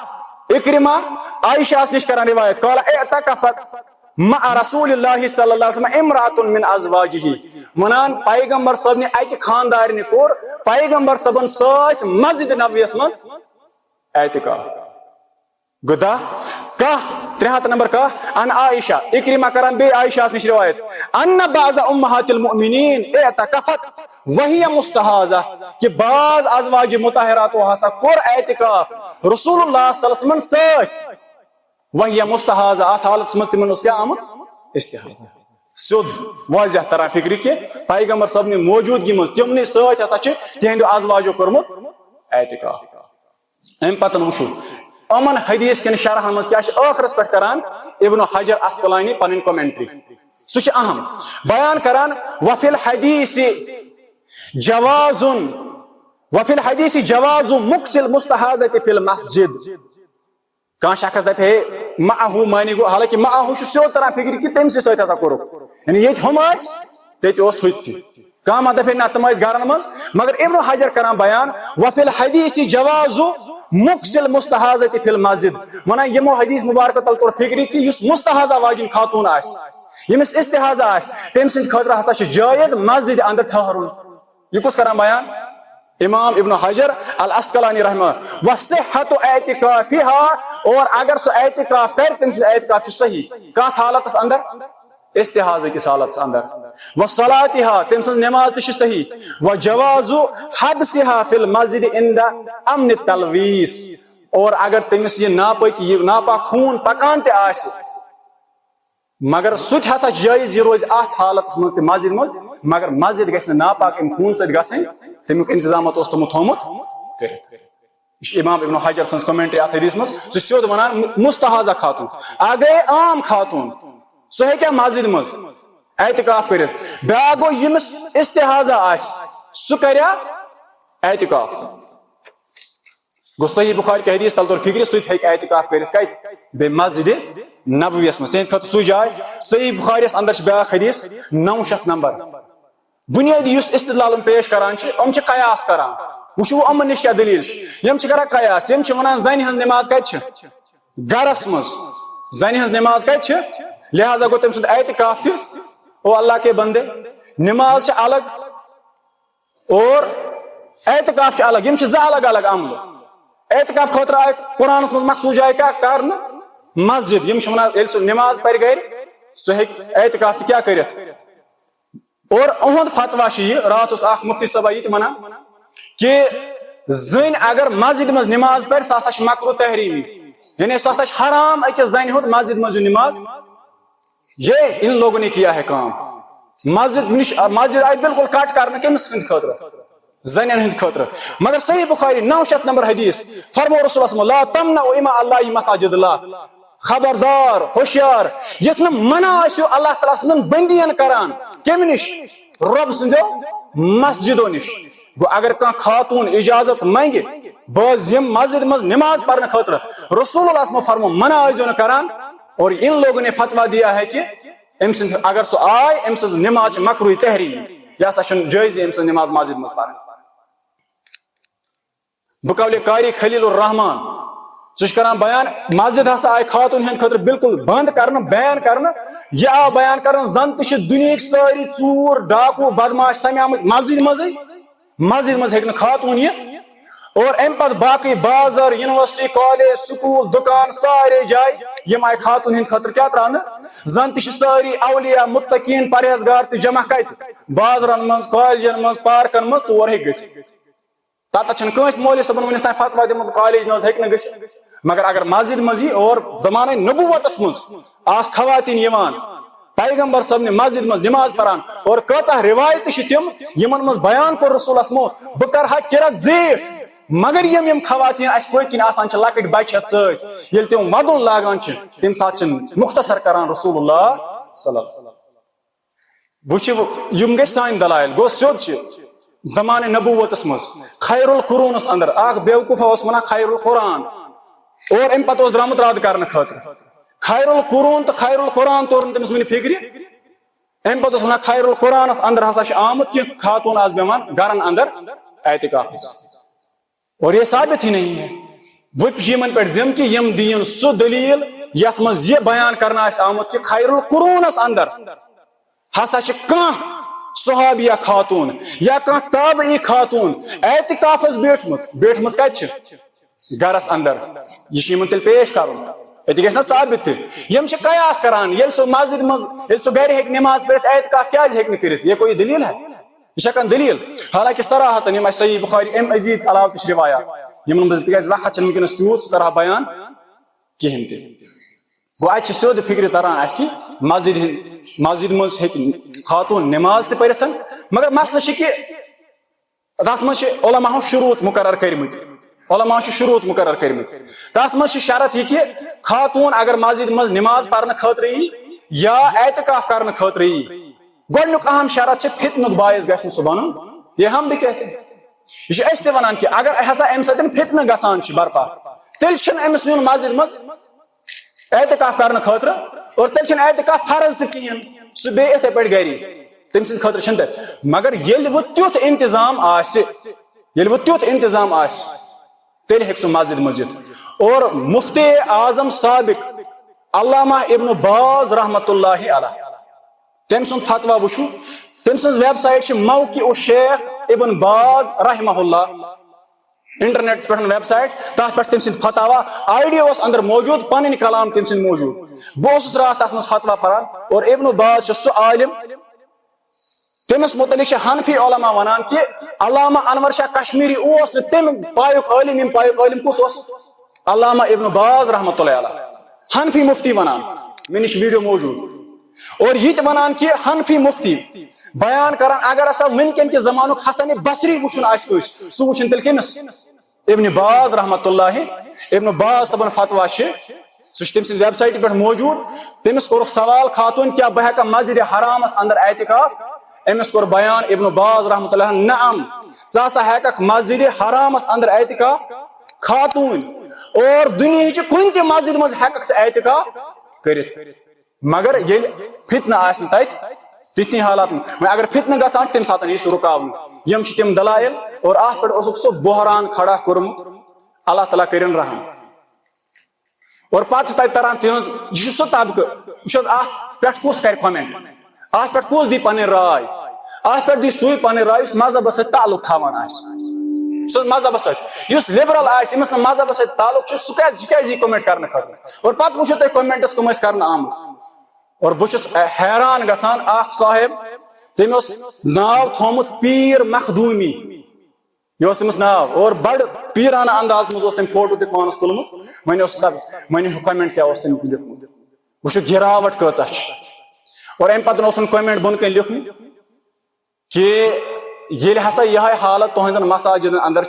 اکرمہ عائشہ نش کران روایت قال اعتکفت مع رسول اللہ صلی اللہ علیہ وسلم امرأة من ازواجہ منان پیغمبر صاحب نے اکہ خاندار نے کور پیغمبر صاحبن سۭتۍ مسجد نبویس مز اعتکاف گدا کا 3 نمبر کا ان عائشہ اکرمہ کران بے عائشہ نش روایت ان بعض امہات المؤمنین اعتکفت وہی مستحاضہ کہ بعض ازواج مطہرات ہسا کور اعتکاف رسول اللہ صلی اللہ علیہ وسلم سۭتۍ وہی مستحاضہ ات حالت مز تمن اس کیا آمد استحاضہ سیود واضح طرح فکر کہ پیغمبر صاحب نے موجودگی مز تمنے سۭتۍ ہسا چھ تہندو ازواجو کورمت اعتکاف ام پتن وچھو امن حدیث کن شرح مز کیا آخرس پہ کران ابن حجر اسقلانی پن کومنٹری سہ اہم بیان کران وفی الحدیث جواز مکس المستحاضة فی المسجد کان شخص دپ ہے معه معنی گو حالانکہ معه سیود طرح فکر کہ تم سے سۭتۍ ہسا کورُکھ یعنی یہ ہم آس تیت اوس ہوت کام دپے نہ تم ٲسۍ گھرن منٛز مگر ابن حجر کران بیان وفی الحدیث جواز مکسل مستحاضۃ فی المسجد ونان یمو حدیث مبارکہ تل طور فکری کہ یس مستحاضہ واجن خاتون آسہِ یمس استحاضہ آسہِ تم سند خاطرٕ ہسا چھُ جایز مسجد اندر ٹھہرُن یہ کس کران بیان امام ابن حجر العسقلانی رحمہ وصحت اعتکافها اور اگر سو اعتکاف کر تم سند اعتکاف صحیح کتھ حالتس اندر استحاضہ کس حالتس اندر وصلاتها تم سند نماز تہ صحیح وجواز حدثها فی المسجد عند امن التلویث اور اگر تمس یہ ناپاک خون پکان تہ آسہ مگر سہ ہسا جائز یہ روز ات حالت مز مسجد مز مگر مسجد گژھِ نہٕ ناپاک ام خون سۭتۍ گژھٕنۍ تمیُک انتظامات اوس تمو تھومُت کٔرِتھ یہ چھُ امام ابن حجر سٕنٛز کومنٹری اتھ حدیث مز سہ سیود ونان مستحاضہ خاتون اگے عام خاتون سہ ہیٚکیا مسجد مز اعتکاف کٔرِتھ بیاکھ گوٚو ییٚمِس استحاضہ آسہِ سہ کریا اعتکاف گو صحیح بخاری کی حدیث تل طور فکر سہ ہیٚکہِ اعتکاف کٔرِتھ کتہِ بیٚیہِ مسجد نبویس مز تہند خاطر سو جائے صحیح بخاری اندر بیاکھ حدیث 900 نمبر بنیادی اس استدلال پیش کران ام قیاس کران وچھو امن نش کیا دلیل یم کران قیاس یم ونان زن ہز نماز کت گرس مز زن ہز نماز کت لہذا گو تم سند اعتکاف تہ او اللہ کے بندے نماز الگ اور اعتکاف الگ یم ز الگ الگ عمل اعتکاف خاطر آئے قرآن مز مخصوص جائے کیا کرنا مسجد یم ونان سہ نماز پھر گر سہ اعتکاف کیا کرت اور اہد فتوا یہ رات اس اخ مفتی صاحب یہ ونان کہ زن اگر مسجد مز نماز پھر سہ ہسا مکروہ تحریمی یعنی سہ ہسا حرام اکس زن ہند مسجد مز نماز یہ ان لوگوں نے کیا ہے کام مسجد آئی بالکل کٹ کرنا کمس ہند خاطر زنین ہند خاطر مگر صحیح بخاری 900 نمبر حدیث فرمو رسول اللہ لا تمنعوا اماء اللہ مساجد اللہ خبردار ہوشیار یتن منع آسو اللہ تعالیٰ سن بندین کران کم نش رب سندو مسجدوں نش گو اگر کان خاتون اجازت منگے باز یم مسجد مز نماز پڑھنے خاطر رسول اللہ صلی اللہ علیہ وسلم فرمو منع آسو کران اور ان لوگوں نے فتوا دیا ہے کہ ام سند اگر سو آئے ام سند نماز مکروہ تحریم یہ ہسا چھن جائز ام سند نماز مسجد مز پڑھنے بقول قاری خلیل الرحمان سہ کران بیان مسجد ہسا آئی خاتون ہند خاطر بالکل بند کرنا بین کرنا یہ آو بیان کرنا زن تہ دنیا ساری ژور ڈاکو بدماش سمیامت مسجد مز ہیکہ خاتون یہ اور ام پتہ باقی بازار یونیورسٹی کالج سکول دکان سارے جائے یم آئی خاتون ہند خاطر کیا ترانا زن تہ ساری اولیاء متقین پرہیزگار تہ جمع کت بازرن مز کالجن مز پارکن مز تور ہیک گژھِتھ تات کنس مولوی صبن ونس تین فتوا دم کالج نظ ہیکہ گھت مگر اگر مسجد مزی اور زمانہ نبوتس مز آس خواتین یوان پیغمبر صاحب نے مسجد مز نماز پران اور کچھ روایت تم یمن مز بیان کور رسول اسمو بہ کرہا کرت زیٹ مگر یم خواتین اس پت کن آسان لکٹ بچ ست یل تم ودن لاگان تم سات مختصر کران رسول اللہ صلی اللہ علیہ وسلم وچ یم گئی سان دلائل گو سیود زمانہ نبوتس مز خیر القرونس اندر اخ بیوقوف اس ونان خیر القرآن اور ام پتہ درامت رد کرنے خاطر خیر القرون تو خیر القرآن تور تمس ون فکر ام پتہ ونان خیر القرآنس اندر ہسا آمت کہ خاتون آس بیمان گرن اندر اعتکاف اور یہ ثابت ہی نہیں ہے وپ یمن پہ ذم کہ یم دین سو دلیل یت مز یہ بیان کرنا آمت کہ خیر القرونس اندر ہسا کان صحابیہ خاتون یا کان تابعی خاتون اعتکافس بیٹھمت کت گرس اندر یہ تیل پیش کرن یہ گھس نا ثابت یم قیاس کران یل سو مسجد مز یل سو گھر ہیک نماز پڑھت اعتکاف کیاز ہیک کرت یہ کوئی دلیل ہے یہ ہکان دلیل حالانکہ صراحتن یم صحیح بخاری ام مزید علاوہ تہ روایات یمن مز تکیاز وقت چھ ونکس تیوت کرا بیان کہین تہ گو ات سیود فکر تران اس کہ مسجد مز ہیک خاتون نماز تہ پڑھت مگر مسئلہ کہ تات مز علماء شروط مقرر کرمت علماء شروط مقرر کرمت تات مز شرط یہ کہ خاتون اگر مسجد مز نماز پڑھنے خاطر یا اعتکاف کرنے خاطر گۄڈنیُک اہم شرط فتنک باعث گژھِ نہٕ سُہ بنُن یہ ہم بھی کہتے ہیں یہ أسۍ تہِ ونان کہ اگر ہسا امہ سۭتۍ فتنہ گژھان برپا تیٚلہِ چھُنہٕ أمِس یُن مسجد مز اعتکاف کرنے خاطر اور تیٚلہِ چھُنہٕ اعتکاف فرض تہِ کِہیٖنۍ سُہ بیٚیہِ یِتھے پٲٹھۍ گری تم سند خاطر چھن مگر یل وہ تیوت انتظام آسہ تیل ہیک سو مسجد مزید. اور مفتی اعظم سابق علامہ ابن باز رحمۃ اللہ علیہ تم سند فتوا وچھو. تم سن ویب سائٹ موقع الشیخ ابن باز رحمہ اللہ انٹرنیٹ پہ ویب سائٹ تر پہ تم سند فتوا آئیڈیو اندر موجود پن کلام تم سند موجود. بہت رات تر مز فتوا پران اور ابن باز سہ عالم تمس متعلق حنفی علماء ونان کہ علامہ انور شاہ کشمیری اس تم پایک عالم یم پایک عالم کس علامہ ابن باز رحمۃ اللہ علیہ حنفی مفتی ونان مے نش ویڈیو موجود. اور یہ ونان کہ حنفی مفتی بیان کران اگر ہسا ونکن کے زمانک حسن بصری وچھن آس کس سہ وچھن تیل کمس ابن باز رحمۃ اللہ. ابن باز صبن فتوا سہ تم سن ویب سائٹ پہ موجود. تمس کور سوال خاتون کیا بہ ہیکا مسجد حرامس اندر اعتکاف. امس کور بیان ابن باز رحمۃ اللہ نعم ژٕ ہسا ہیککھ مسجد حرامس اندر اعتکاف خاتون اور دنیا کن تہ مسجد مز ہیککھ ژٕ اعتکاف کرت مگر یل فتنہ آس تت تتنی حالات اگر فتنہ گژھان تمہ ساتن یہ رکاون. یم تم دلائل اور ات پہ سہ بحران کھڑا کورمت اللہ تعالیٰ کرن رحم. اور پتہ تتہ تران تہذ یہ سہ طبقہ وچھ ات پہ کس کر کمنٹ ات پہ کس دی پن رائے ات پہ دی سوئی پن رائے اس مذہب ست تعلق تھاوان سہ مذہب ست لبرل آمس مذہب ست تعلق سہ کی کمنٹ کرنے خاطر. اور پتہ وچھو تھی کمنٹس کم کرنا آمت. اور بہس حیران گژھان اخ صاحب تم ناو تھومت پیر مخدومی یہ تمس ناو اور بڑ پیرانہ انداز مز تم فوٹو تہ پانس تلمت ون کمنٹ کیا تم دیکھمت وچھو گراوٹ کۭژاہ چھ. اور ام پتہ کمنٹ بن کن لکھن کہ یل ہسا یہ حالت تہذن مساجدن اندر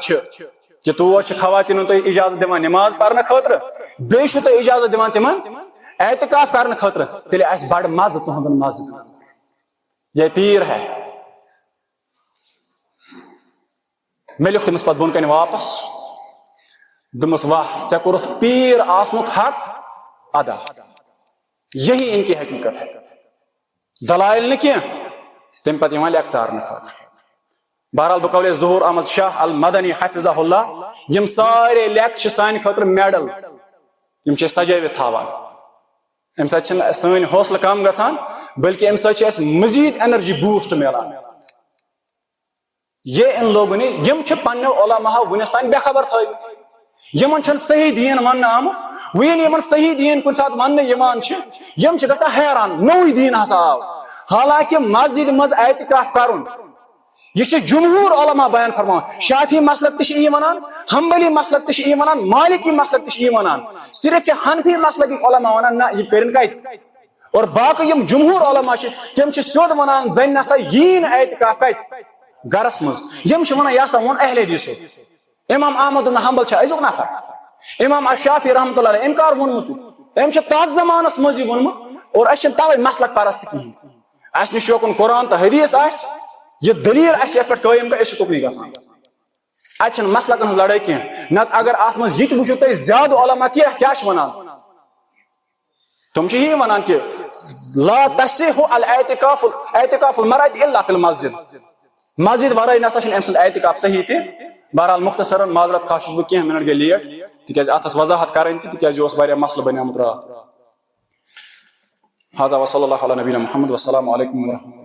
کہ تور خواتین تھی اجازت دِوان نماز پرنے خاطر بیٚیہِ چھو تُہۍ اجازت دِوان تمن اعتکاف کرنے خاطر تیل آسہِ بڑ مزٕ تہذن مسجد یہ پیر ہے. مے لیوکھ تمس پتہ بن کن واپس دمس واہ ژےٚ کوٚرُتھ پیر آسنُک حق ادا. یہی ان کی حقیقت ہے دلائل نہ کینٛہہ تم پتہ یوان لیکھ ژارنہٕ خاطر. بہرحال بہ قول ظہور احمد شاہ المدنی حفظہ اللہ یم سارے لیکھ سانہ خاطر میڈل یم سجٲوِتھ تھاوان. ام سۭتۍ چھنہٕ سٲنۍ حوصلہٕ کم گژھان بلکہ ام سۭتۍ چھِ اَسہِ مزید انرجی بوسٹ ملان. یہ ان لوگوں نے یم پنو علماء ونس تان بے خبر تھٲومٕتۍ یمن چھنہٕ صحیح دین وننہٕ آمُت. وۄنۍ یمن صحیح دین کُنہِ ساتہٕ وننہٕ یوان چھِ یم چھِ گژھان حیران نوٚوٕے دین ہسا آو. حالانکہ مسجد مز اعتکاف کرن یہ جمہور علماء بیان فرمان. شافی مسلک تہ ونان حنبلی مسلک تہ ونان مالکی مسلک تہ ونان صرف حنفی مسلک علماء ونان نہ یہ کرن کت. اور باقی یم جمہور علماء تم سیود ونان زن نسا یین اعتکاف کت گرس مز. یم ونان یہ سا وون اہل حدیثو. امام احمد بن حنبل ازیک نفر. امام الشافعی رحمۃ اللہ علیہ انکار وونمت ام تات زمانس مز یہ وونمت. اور اس توے مسلک پرست کہین اس نش یوکن قرآن تو حدیث آس یہ دلیل اس پہ قائم کر تکنی گھان اتھ مسلکن ہز لڑائی کی نت اگر ات مز یہ وچو تھی زیادہ علماء کیا ونان تم یہ ونان کہ لا تصح الاعتکاف المرأة الا فی المسجد. مسجد ورائے نسا ام سند اعتکاف صحیح تہ. بہرحال مختصرا معذرت خواہ چھس بہ منٹ گئی لیٹ تکیاز اتس وضاحت کریں تکیاز یہ واریاہ مسئلہ بنیومت رات. هذا وصلی اللہ علی نبینا محمد والسلام علیکم ورحمۃ اللہ.